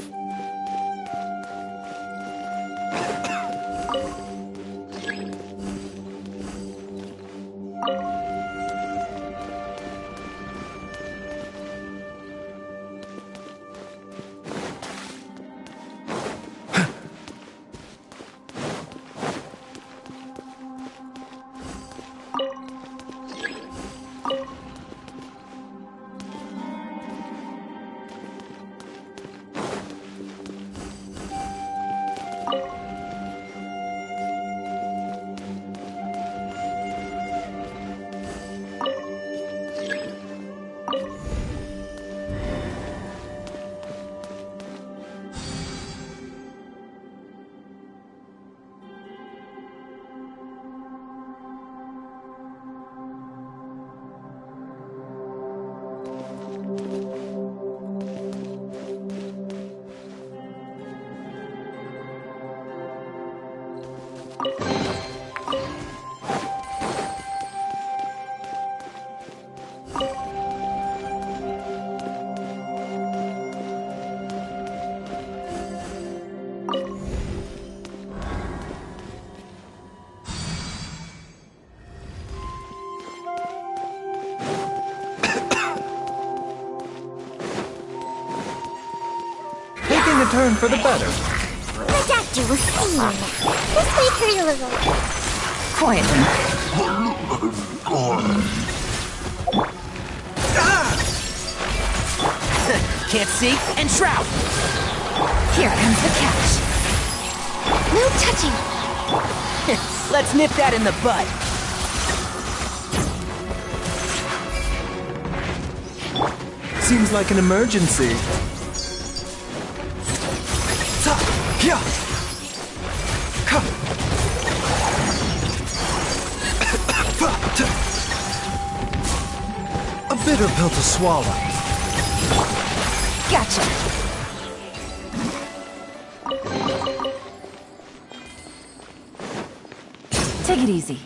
Taking a turn for the better. The doctor was seen. Let's wait for a little. Quietly. Can't see? And shroud! Here comes the catch. No touching. Let's nip that in the bud. Seems like an emergency. A bitter pill to swallow. Gotcha. Take it easy.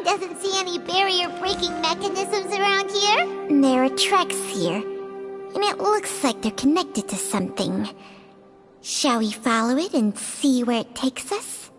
Doesn't see any barrier-breaking mechanisms around here. There are tracks here, and it looks like they're connected to something. Shall we follow it and see where it takes us?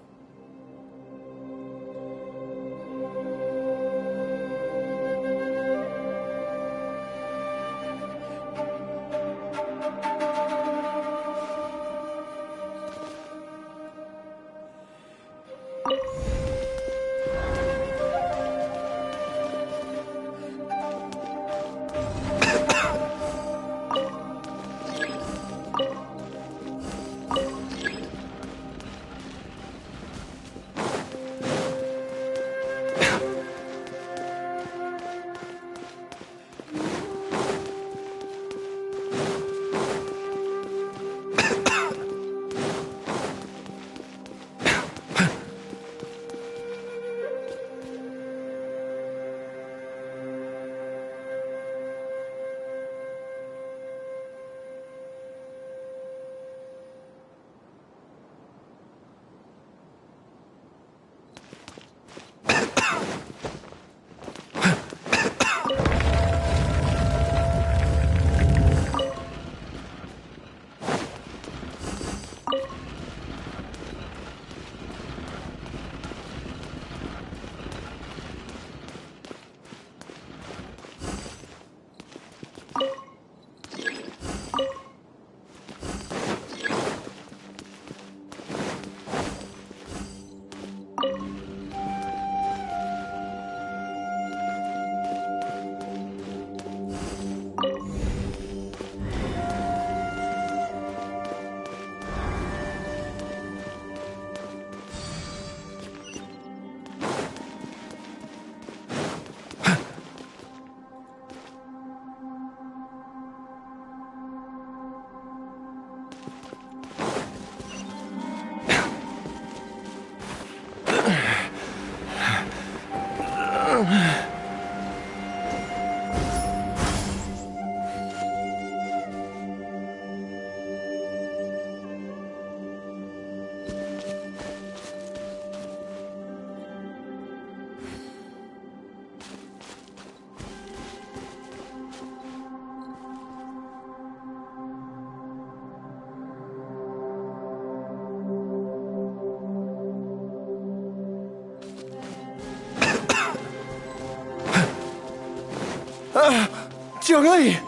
Jiangli!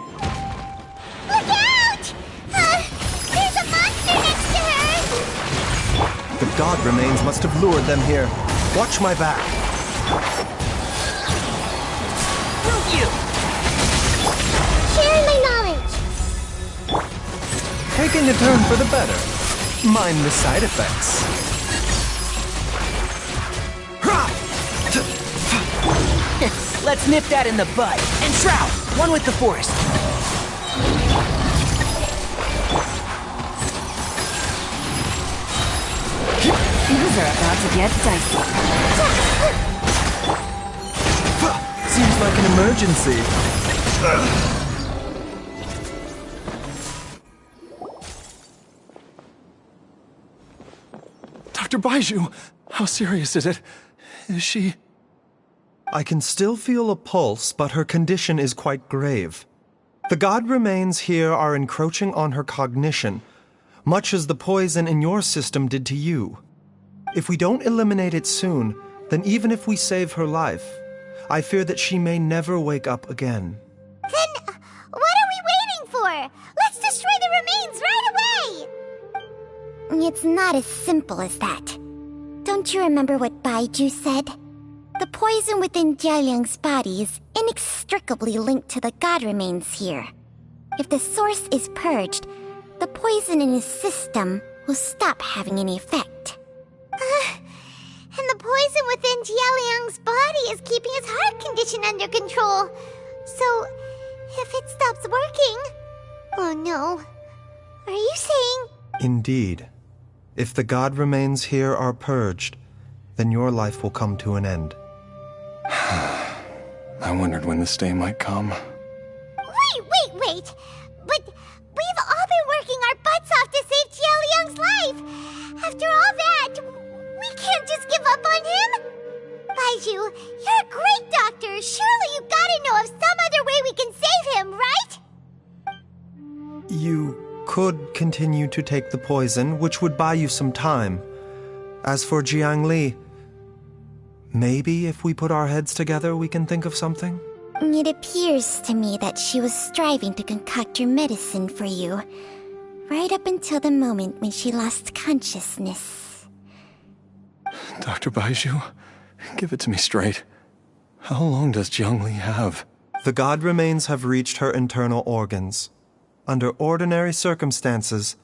Look out! There's a monster next to her! The god remains must have lured them here. Watch my back. Screw you! Share my knowledge! Taking a turn for the better. Mind the side effects. Let's nip that in the bud. And Shroud, one with the forest. Things are about to get dicey. Seems like an emergency. Dr. Baizhu, how serious is it? Is she... I can still feel a pulse, but her condition is quite grave. The god remains here are encroaching on her cognition, much as the poison in your system did to you. If we don't eliminate it soon, then even if we save her life, I fear that she may never wake up again. Then, what are we waiting for? Let's destroy the remains right away! It's not as simple as that. Don't you remember what Baizhu said? The poison within Jialiang's body is inextricably linked to the god remains here. If the source is purged, the poison in his system will stop having any effect. And the poison within Jialiang's body is keeping his heart condition under control. So, if it stops working... Oh no. Are you saying... Indeed. If the god remains here are purged, then your life will come to an end. I wondered when this day might come. Wait! But we've all been working our butts off to save Jialiang's life! After all that, we can't just give up on him! Baizhu, you're a great doctor! Surely you gotta know of some other way we can save him, right? You could continue to take the poison, which would buy you some time. As for Jiang Li, maybe if we put our heads together, we can think of something? It appears to me that she was striving to concoct your medicine for you, right up until the moment when she lost consciousness. Dr. Baizhu, give it to me straight. How long does Jiang Li have? The god remains have reached her internal organs. Under ordinary circumstances,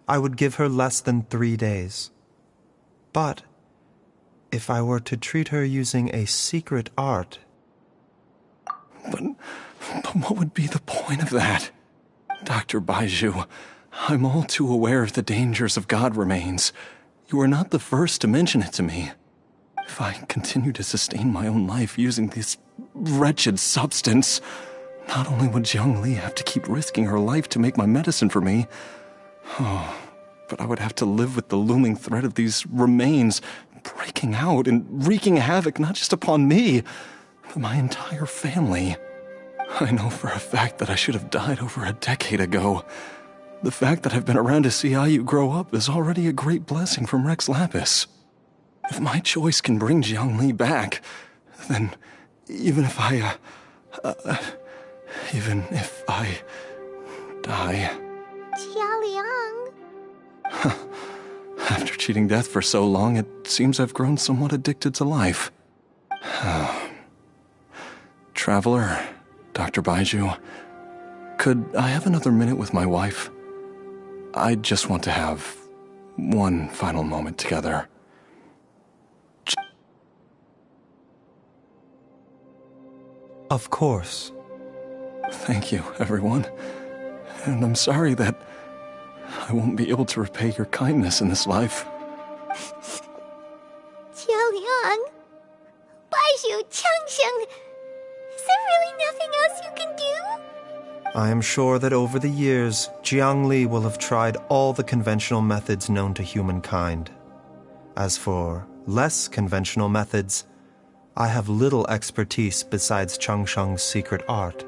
I would give her less than 3 days. But if I were to treat her using a secret art... But what would be the point of that? Dr. Baizhu, I'm all too aware of the dangers of god remains. You are not the first to mention it to me. If I continue to sustain my own life using this wretched substance, not only would Jiang Li have to keep risking her life to make my medicine for me, but I would have to live with the looming threat of these remains breaking out and wreaking havoc not just upon me, but my entire family. I know for a fact that I should have died over a decade ago. The fact that I've been around to see how you grow up is already a great blessing from Rex Lapis. If my choice can bring Jiang Li back, then even if I die... Jialiang... After cheating death for so long, it seems I've grown somewhat addicted to life. Traveler, Dr. Baizhu, could I have another minute with my wife? I just want to have one final moment together. Of course. Thank you, everyone. And I'm sorry that I won't be able to repay your kindness in this life. Jialiang... Baizhu, Changsheng... Is there really nothing else you can do? I am sure that over the years, Jiang Li will have tried all the conventional methods known to humankind. As for less conventional methods, I have little expertise besides Changsheng's secret art.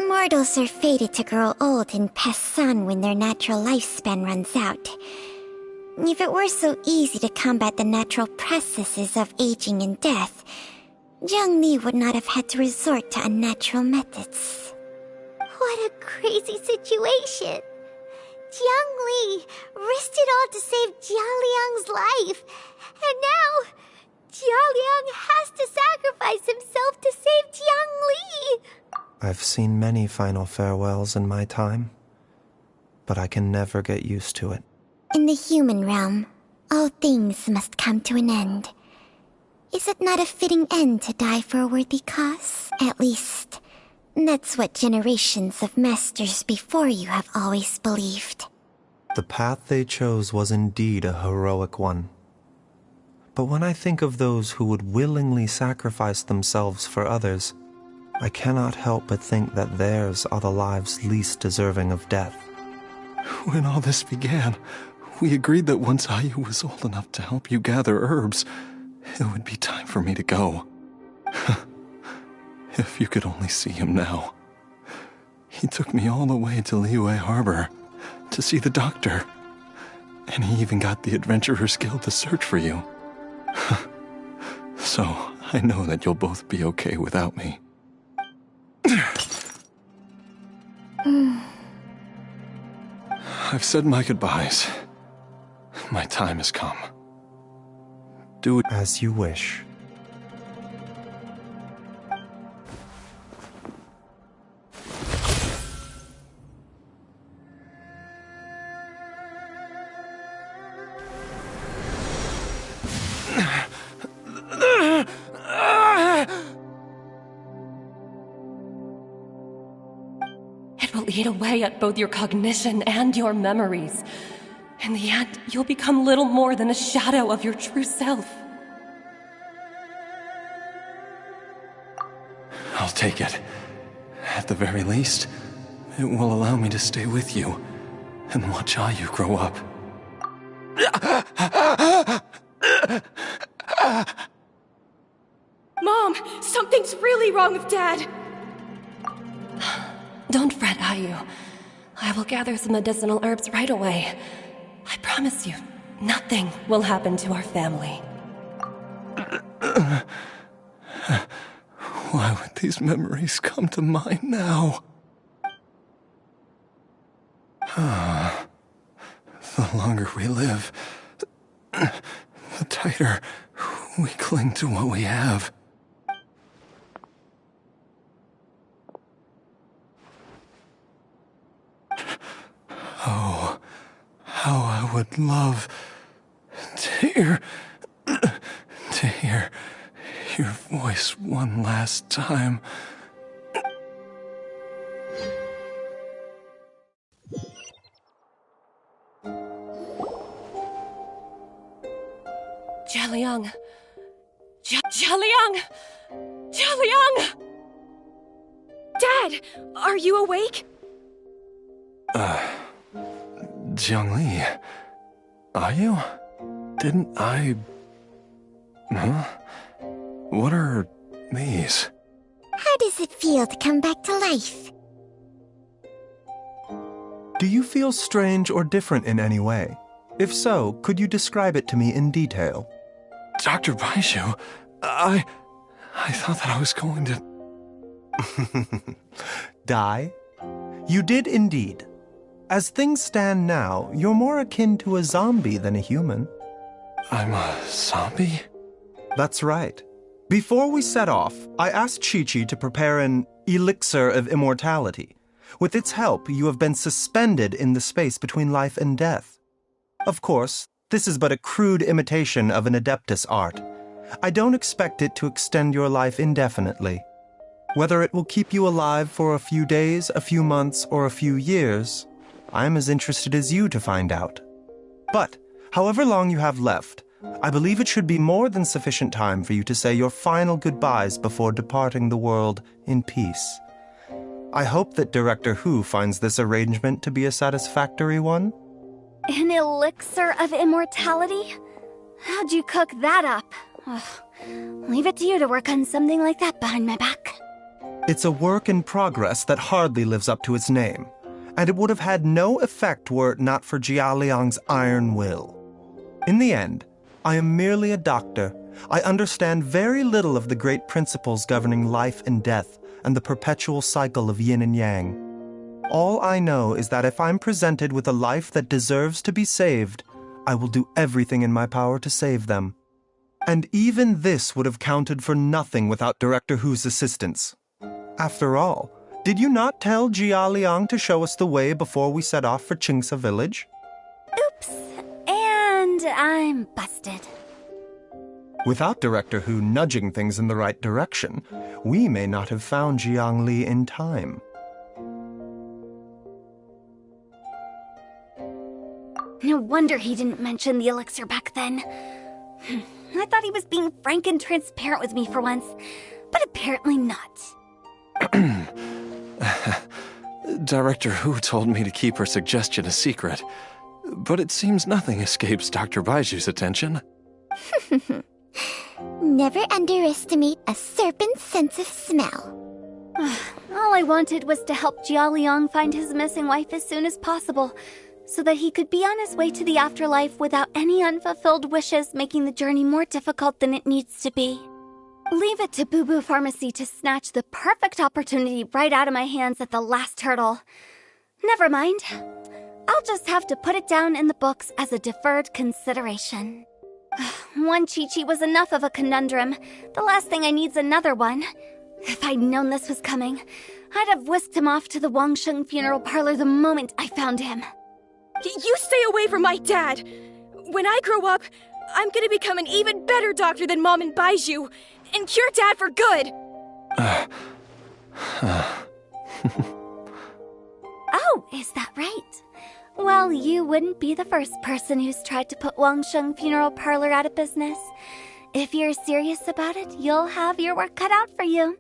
Mortals are fated to grow old and pass on when their natural lifespan runs out. If it were so easy to combat the natural processes of aging and death, Jiang Li would not have had to resort to unnatural methods. What a crazy situation! Jiang Li risked it all to save Jialiang's life, and now Jialiang has to sacrifice himself to save Jiang Li! I've seen many final farewells in my time, but I can never get used to it. In the human realm, all things must come to an end. Is it not a fitting end to die for a worthy cause? At least, that's what generations of masters before you have always believed. The path they chose was indeed a heroic one. But when I think of those who would willingly sacrifice themselves for others, I cannot help but think that theirs are the lives least deserving of death. When all this began, we agreed that once Ayu was old enough to help you gather herbs, it would be time for me to go. If you could only see him now. He took me all the way to Liyue Harbor to see the doctor. And he even got the Adventurers Guild to search for you. So, I know that you'll both be okay without me. I've said my goodbyes. My time has come. Do it as you wish. It will eat away at both your cognition and your memories. In the end, you'll become little more than a shadow of your true self. I'll take it. At the very least, it will allow me to stay with you and watch Ayu grow up. Mom, something's really wrong with Dad. Don't fret, Ayu. I will gather some medicinal herbs right away. I promise you, nothing will happen to our family. Why would these memories come to mind now? The longer we live, the tighter we cling to what we have. Oh, how I would love to hear your voice one last time. Jialiang! Jialiang! Jialiang! Dad, are you awake? Jiangli, are you? Didn't I... Huh? What are these? How does it feel to come back to life? Do you feel strange or different in any way? If so, could you describe it to me in detail? Dr. Baizhu, I thought that I was going to... Die? You did indeed. As things stand now, you're more akin to a zombie than a human. I'm a zombie? That's right. Before we set off, I asked Chi-Chi to prepare an elixir of immortality. With its help, you have been suspended in the space between life and death. Of course, this is but a crude imitation of an Adeptus art. I don't expect it to extend your life indefinitely. Whether it will keep you alive for a few days, a few months, or a few years, I'm as interested as you to find out. But, however long you have left, I believe it should be more than sufficient time for you to say your final goodbyes before departing the world in peace. I hope that Director Hu finds this arrangement to be a satisfactory one. An elixir of immortality? How'd you cook that up? Ugh. Leave it to you to work on something like that behind my back. It's a work in progress that hardly lives up to its name, and it would have had no effect were it not for Jialiang's iron will. In the end, I am merely a doctor. I understand very little of the great principles governing life and death and the perpetual cycle of yin and yang. All I know is that if I'm presented with a life that deserves to be saved, I will do everything in my power to save them. And even this would have counted for nothing without Director Hu's assistance. After all, did you not tell Jialiang to show us the way before we set off for Qingce village? Oops. And I'm busted. Without Director Hu nudging things in the right direction, we may not have found Jiangli in time. No wonder he didn't mention the elixir back then. I thought he was being frank and transparent with me for once, but apparently not. Director Hu told me to keep her suggestion a secret, but it seems nothing escapes Dr. Baiju's attention. Never underestimate a serpent's sense of smell. All I wanted was to help Jialiang find his missing wife as soon as possible, so that he could be on his way to the afterlife without any unfulfilled wishes making the journey more difficult than it needs to be. Leave it to Boo Boo Pharmacy to snatch the perfect opportunity right out of my hands at the last hurdle. Never mind. I'll just have to put it down in the books as a deferred consideration. One Chi-Chi was enough of a conundrum. The last thing I need's another one. If I'd known this was coming, I'd have whisked him off to the Wangsheng funeral parlor the moment I found him. You stay away from my dad! When I grow up, I'm gonna become an even better doctor than Mom and Baizhu, and cure Dad for good! Oh, is that right? Well, you wouldn't be the first person who's tried to put Wangsheng Funeral Parlor out of business. If you're serious about it, you'll have your work cut out for you.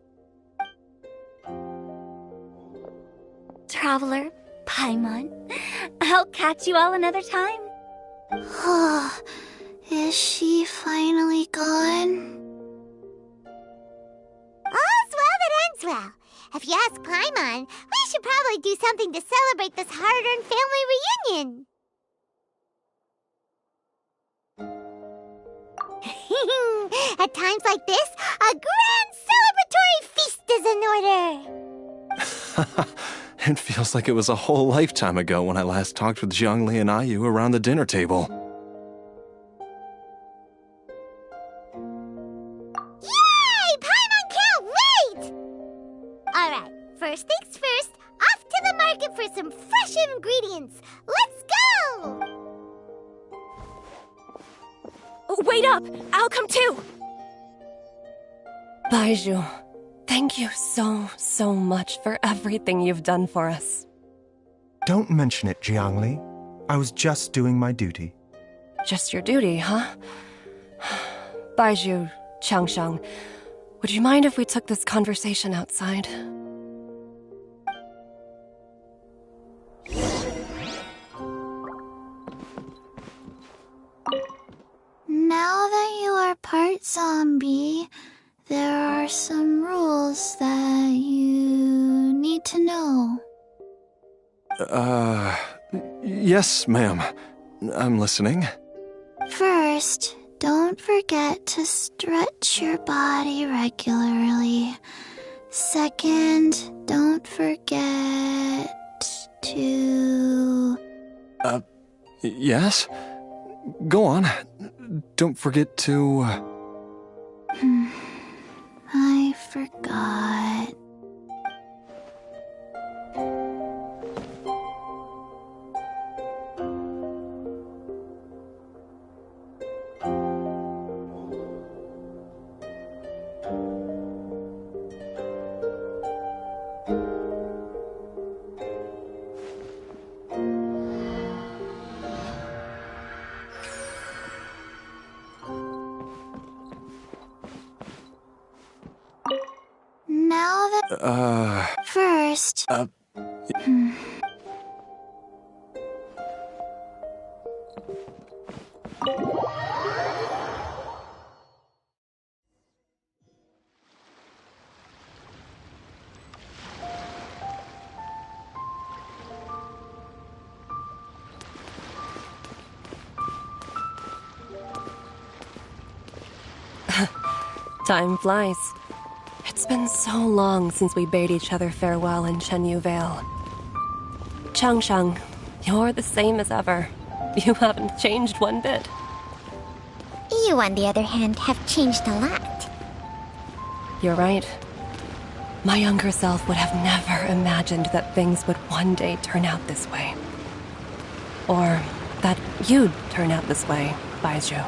Traveler, Paimon, I'll catch you all another time. Is she finally gone? All's well that ends well. If you ask Paimon, we should probably do something to celebrate this hard-earned family reunion. At times like this, a grand celebratory feast is in order. It feels like it was a whole lifetime ago when I last talked with Zhongli and Ayu around the dinner table. Yay! Paimon can't wait! Alright, first things first, off to the market for some fresh ingredients. Let's go! Wait up! I'll come too! Baizhu, thank you so much for everything you've done for us. Don't mention it, Jiangli. I was just doing my duty. Just your duty, huh? Baizhu, Changsheng, would you mind if we took this conversation outside? Now that you are part zombie, there are some rules that you need to know. Yes, ma'am. I'm listening. First, don't forget to stretch your body regularly. Second, don't forget to... Yes? Go on. Don't forget to... I forgot. Now that... First... Time flies. It's been so long since we bade each other farewell in Chenyu Vale. Changsheng, you're the same as ever. You haven't changed one bit. You, on the other hand, have changed a lot. You're right. My younger self would have never imagined that things would one day turn out this way. Or that you'd turn out this way, Baizhu.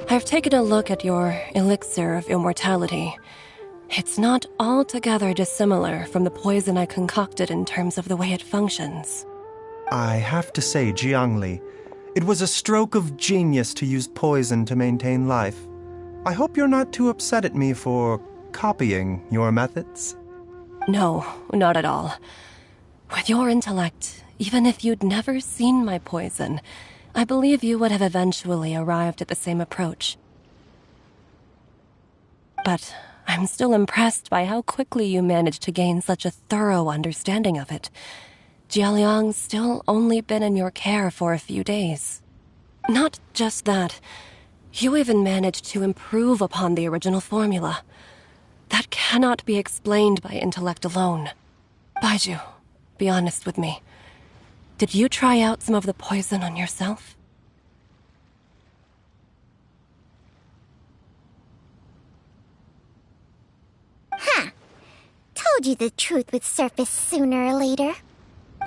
I've taken a look at your elixir of immortality. It's not altogether dissimilar from the poison I concocted in terms of the way it functions. I have to say, Jiangli, it was a stroke of genius to use poison to maintain life. I hope you're not too upset at me for copying your methods. No, not at all. With your intellect, even if you'd never seen my poison, I believe you would have eventually arrived at the same approach. But I'm still impressed by how quickly you managed to gain such a thorough understanding of it. Jialiang's still only been in your care for a few days. Not just that, you even managed to improve upon the original formula. That cannot be explained by intellect alone. Baizhu, be honest with me. Did you try out some of the poison on yourself? Huh. Told you the truth would surface sooner or later.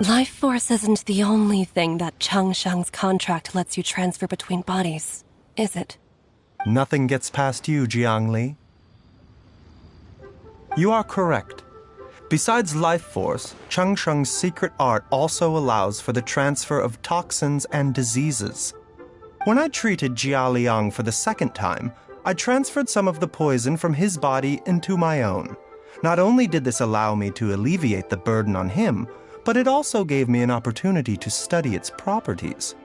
Life force isn't the only thing that Changshang's contract lets you transfer between bodies, is it? Nothing gets past you, Jiangli. You are correct. Besides life force, Changsheng's secret art also allows for the transfer of toxins and diseases. When I treated Jia Liang for the second time, I transferred some of the poison from his body into my own. Not only did this allow me to alleviate the burden on him, but it also gave me an opportunity to study its properties.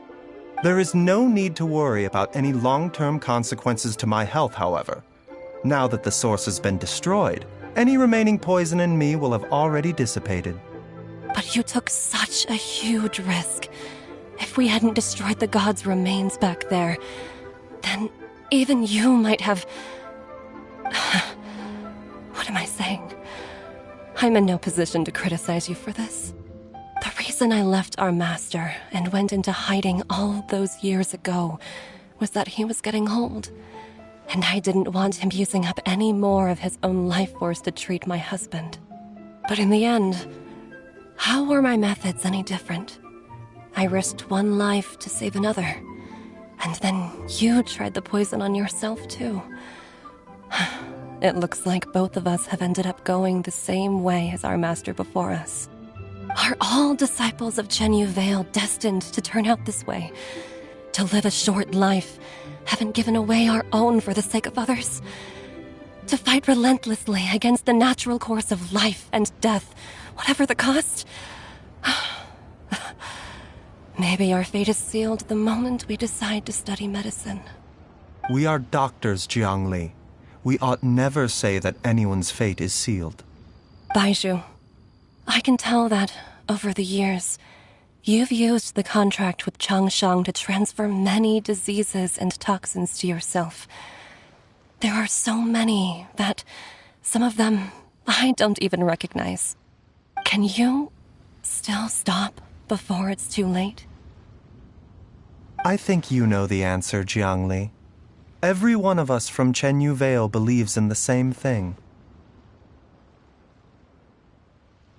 There is no need to worry about any long-term consequences to my health, however. Now that the source has been destroyed, any remaining poison in me will have already dissipated. But you took such a huge risk. If we hadn't destroyed the god's remains back there, then even you might have... What am I saying? I'm in no position to criticize you for this. The reason I left our master and went into hiding all those years ago was that he was getting old, and I didn't want him using up any more of his own life force to treat my husband. But in the end, how were my methods any different? I risked one life to save another, and then you tried the poison on yourself too. It looks like both of us have ended up going the same way as our master before us. Are all disciples of Chenyu Vale destined to turn out this way? To live a short life, having given away our own for the sake of others? To fight relentlessly against the natural course of life and death, whatever the cost? Maybe our fate is sealed the moment we decide to study medicine. We are doctors, Jiangli. We ought never say that anyone's fate is sealed. Baizhu, I can tell that, over the years, you've used the contract with Changshang to transfer many diseases and toxins to yourself. There are so many that, some of them, I don't even recognize. Can you still stop before it's too late? I think you know the answer, Jiangli. Every one of us from Chenyu Vale believes in the same thing.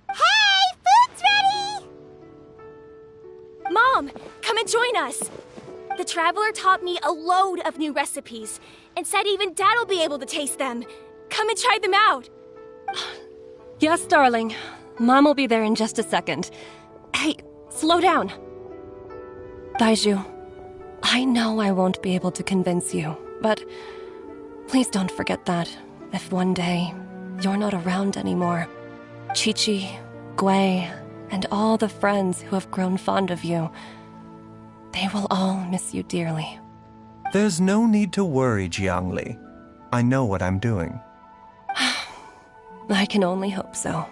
Hey, food's ready! Mom, come and join us. The Traveler taught me a load of new recipes and said even Dad'll be able to taste them. Come and try them out. Yes, darling. Mom will be there in just a second. Hey, slow down. Baizhu, I know I won't be able to convince you, but please don't forget that if one day you're not around anymore, Chi-Chi, Gui, and all the friends who have grown fond of you, they will all miss you dearly. There's no need to worry, Jiangli. I know what I'm doing. I can only hope so.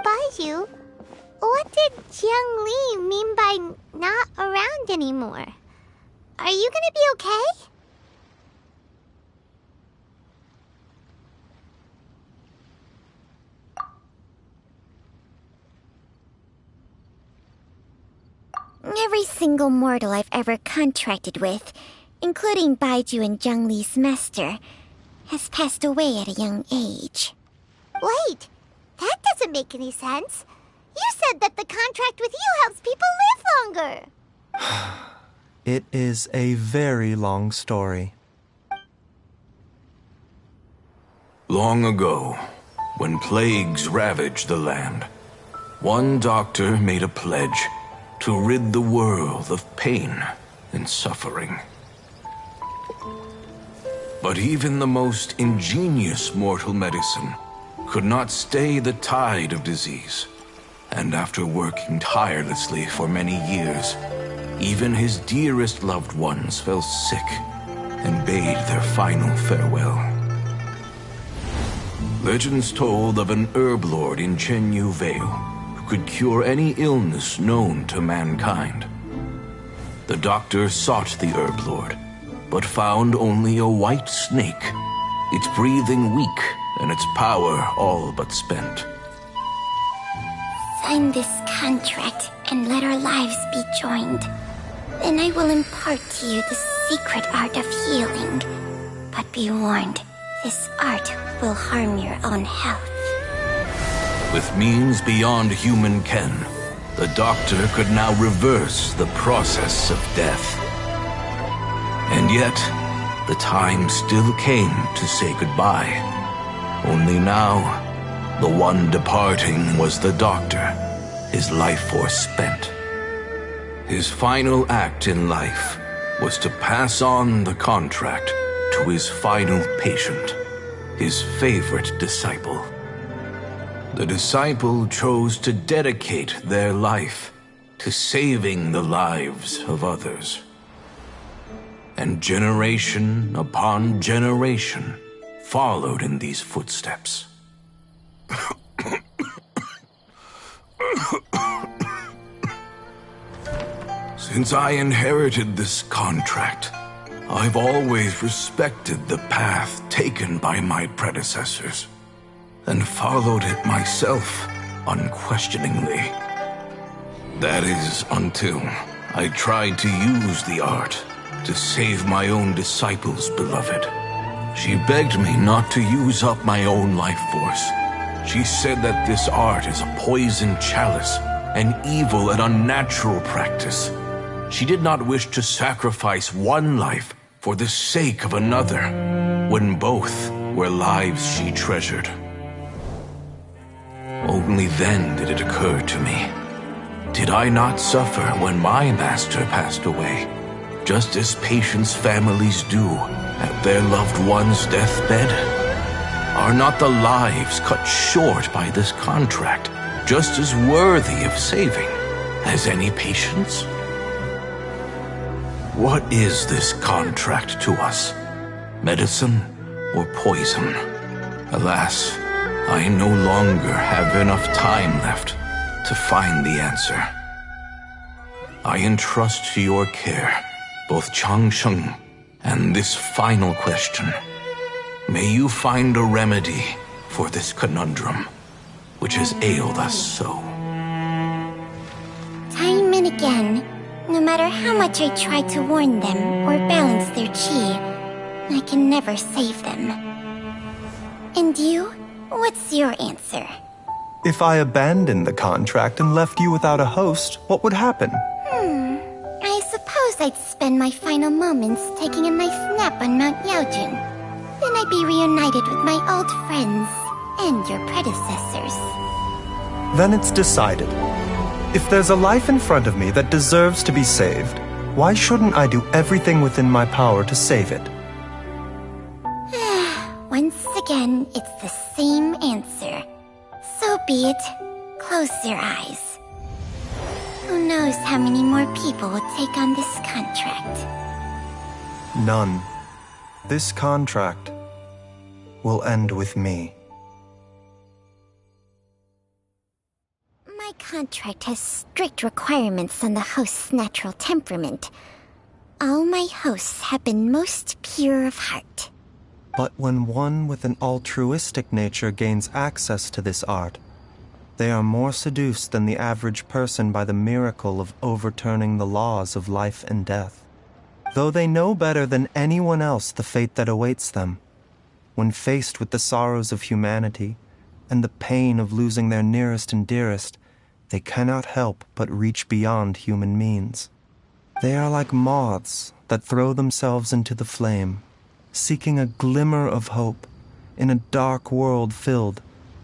Baizhu, what did Jiang Li mean by not around anymore? Are you gonna be okay? Every single mortal I've ever contracted with, including Baizhu and Jiang Li's master, has passed away at a young age. Wait, that doesn't make any sense. You said that the contract with you helps people live longer. It is a very long story. Long ago, when plagues ravaged the land, one doctor made a pledge to rid the world of pain and suffering. But even the most ingenious mortal medicine could not stay the tide of disease. And after working tirelessly for many years, even his dearest loved ones fell sick and bade their final farewell. Legends told of an herb lord in Chenyu Vale who could cure any illness known to mankind. The doctor sought the herb lord, but found only a white snake, its breathing weak and its power all but spent. Sign this contract and let our lives be joined. Then I will impart to you the secret art of healing. But be warned, this art will harm your own health. With means beyond human ken, the doctor could now reverse the process of death. And yet, the time still came to say goodbye. Only now, the one departing was the doctor, his life force spent. His final act in life was to pass on the contract to his final patient, his favorite disciple. The disciple chose to dedicate their life to saving the lives of others. And generation upon generation followed in these footsteps. Since I inherited this contract, I've always respected the path taken by my predecessors, and followed it myself unquestioningly. That is, until I tried to use the art to save my own disciple's beloved. She begged me not to use up my own life force. She said that this art is a poisoned chalice, an evil and unnatural practice. She did not wish to sacrifice one life for the sake of another, when both were lives she treasured. Only then did it occur to me, did I not suffer when my master passed away, just as patients' families do at their loved one's deathbed? Are not the lives cut short by this contract just as worthy of saving as any patients? What is this contract to us? Medicine or poison? Alas, I no longer have enough time left to find the answer. I entrust to your care both Changsheng and this final question. May you find a remedy for this conundrum, which has ailed us so. Time and again, no matter how much I try to warn them or balance their chi, I can never save them. And you? What's your answer? If I abandoned the contract and left you without a host, what would happen? I suppose I'd spend my final moments taking a nice nap on Mount Yaojin. Then I'd be reunited with my old friends and your predecessors. Then it's decided. If there's a life in front of me that deserves to be saved, why shouldn't I do everything within my power to save it? Once again, it's the same answer. So be it. Close your eyes. Who knows how many more people will take on this contract? None. This contract will end with me. My contract has strict requirements on the host's natural temperament. All my hosts have been most pure of heart. But when one with an altruistic nature gains access to this art, they are more seduced than the average person by the miracle of overturning the laws of life and death. Though they know better than anyone else the fate that awaits them, when faced with the sorrows of humanity and the pain of losing their nearest and dearest, they cannot help but reach beyond human means. They are like moths that throw themselves into the flame, seeking a glimmer of hope in a dark world filled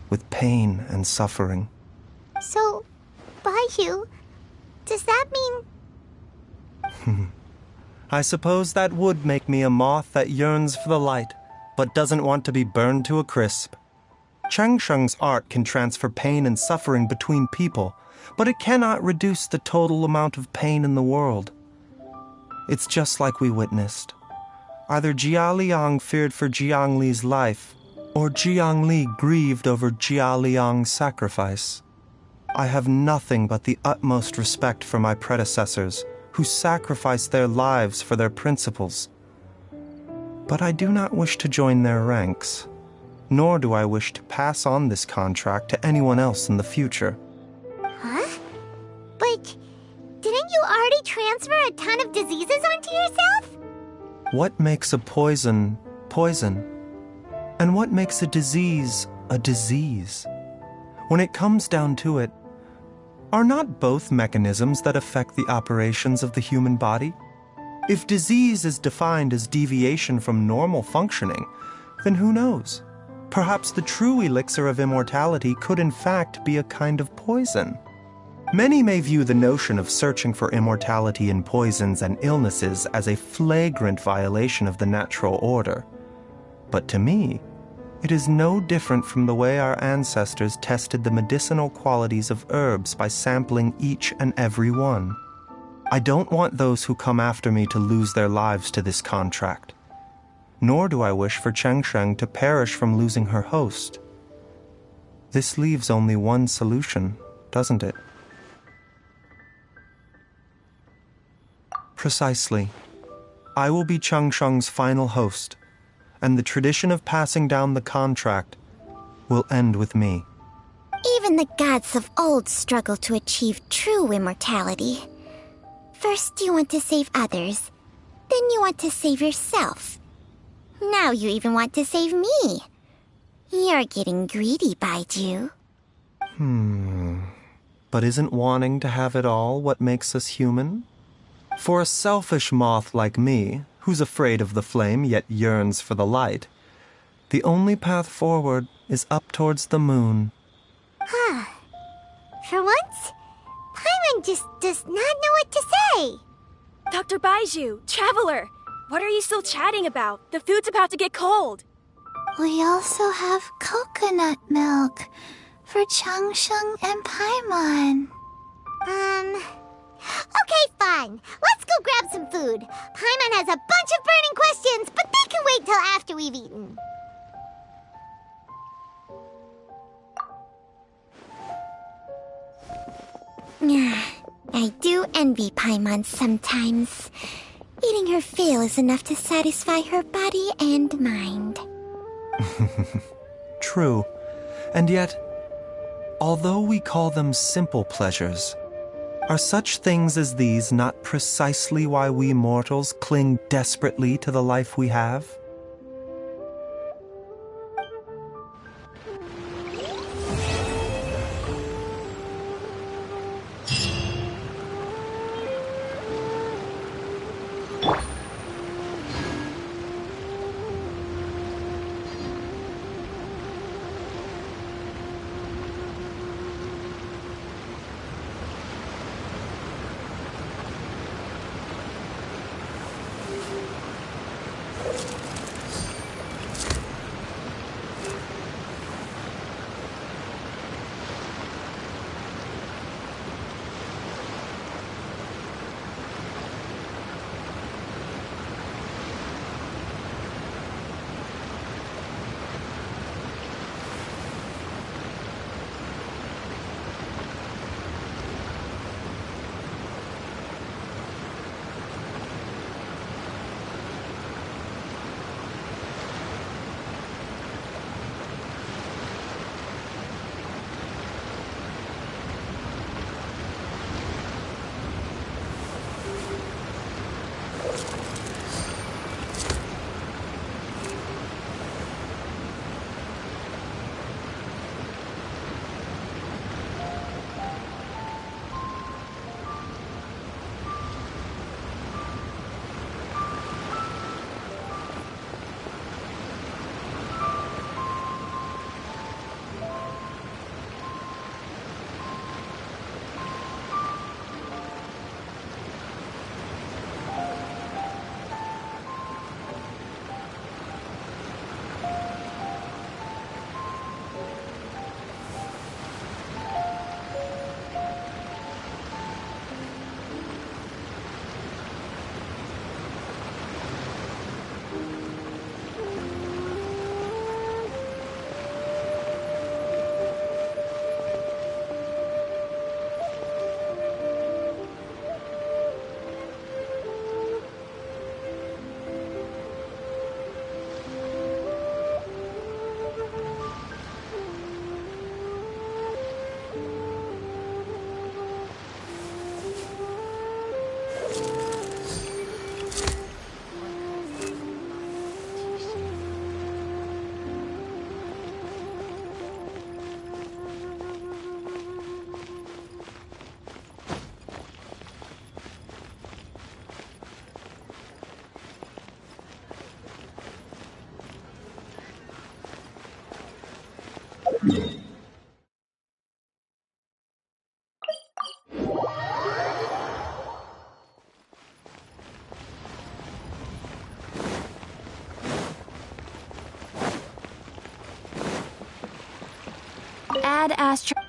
with pain and suffering. So, Baizhu, does that mean... I suppose that would make me a moth that yearns for the light, but doesn't want to be burned to a crisp. Changsheng's art can transfer pain and suffering between people, but it cannot reduce the total amount of pain in the world. It's just like we witnessed. Either Jia Liang feared for Jiang Li's life, or Jiang Li grieved over Jia Liang's sacrifice. I have nothing but the utmost respect for my predecessors, who sacrificed their lives for their principles. But I do not wish to join their ranks, nor do I wish to pass on this contract to anyone else in the future. Huh? But didn't you already transfer a ton of diseases onto yourself? What makes a poison poison? And what makes a disease a disease? When it comes down to it, are not both mechanisms that affect the operations of the human body? If disease is defined as deviation from normal functioning, then who knows? Perhaps the true elixir of immortality could in fact be a kind of poison. Many may view the notion of searching for immortality in poisons and illnesses as a flagrant violation of the natural order. But to me, it is no different from the way our ancestors tested the medicinal qualities of herbs by sampling each and every one. I don't want those who come after me to lose their lives to this contract. Nor do I wish for Changsheng to perish from losing her host. This leaves only one solution, doesn't it? Precisely. I will be Changsheng's final host, and the tradition of passing down the contract will end with me. Even the gods of old struggle to achieve true immortality. First you want to save others, then you want to save yourself. Now you even want to save me. You're getting greedy, Baizhu. But isn't wanting to have it all what makes us human? For a selfish moth like me, who's afraid of the flame yet yearns for the light, the only path forward is up towards the moon. For once, Paimon just does not know what to say. Dr. Baizhu, Traveler, what are you still chatting about? The food's about to get cold. We also have coconut milk for Changsheng and Paimon. Okay, fine. Let's go grab some food. Paimon has a bunch of burning questions, but they can wait till after we've eaten. I do envy Paimon sometimes. Eating her fill is enough to satisfy her body and mind. True. And yet, although we call them simple pleasures, are such things as these not precisely why we mortals cling desperately to the life we have? Ad Astra.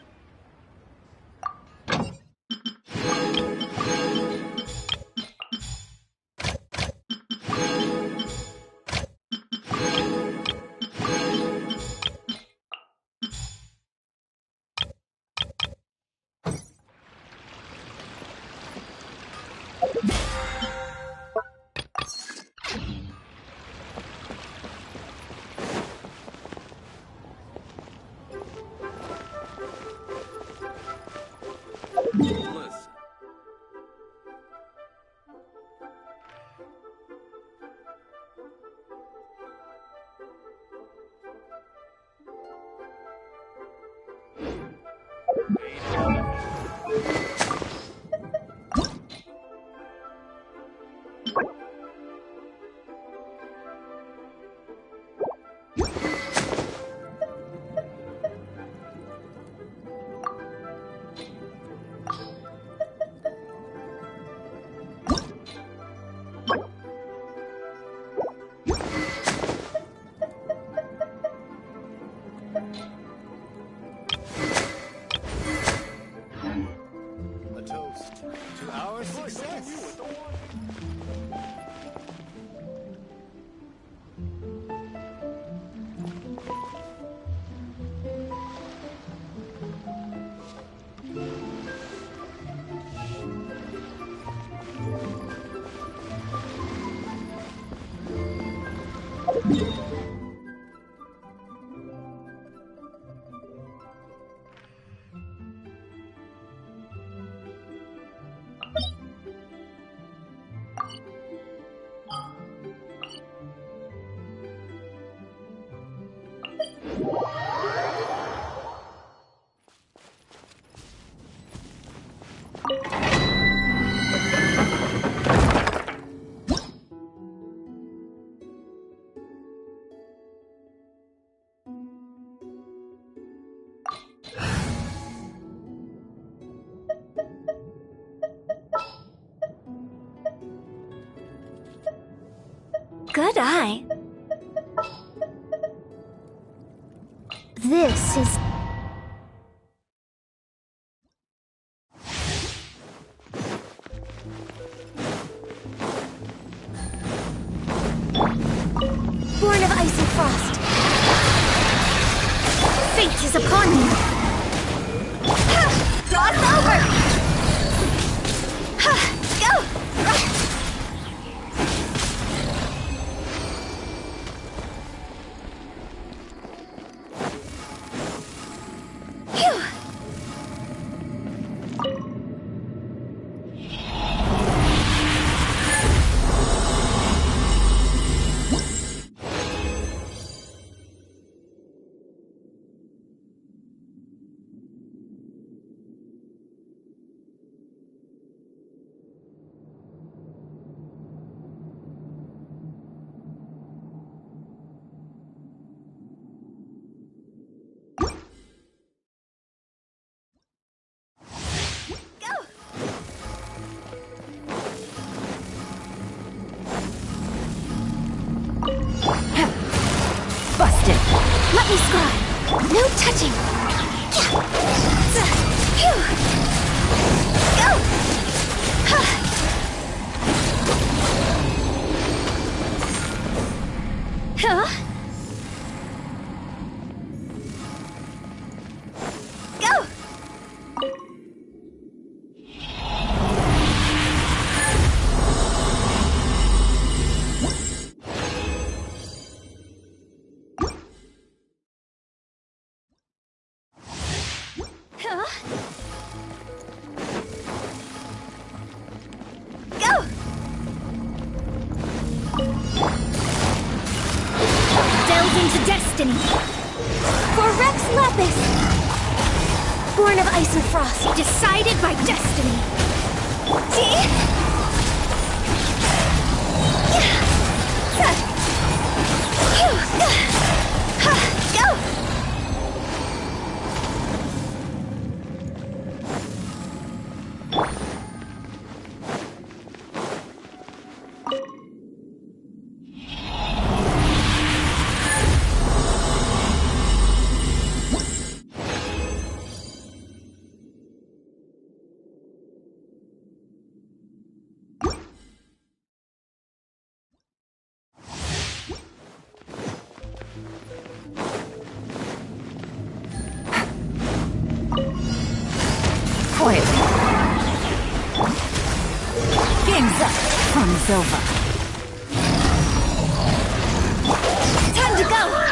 Good eye. This is... Born of ice and frost. Fate is upon you. Cross over! Go! Busted. Let me scribe. No touching. Go. Huh? Go. Destiny. For Rex Lapis. Born of ice and frost, decided by destiny. See? Go! Silva. Time to go!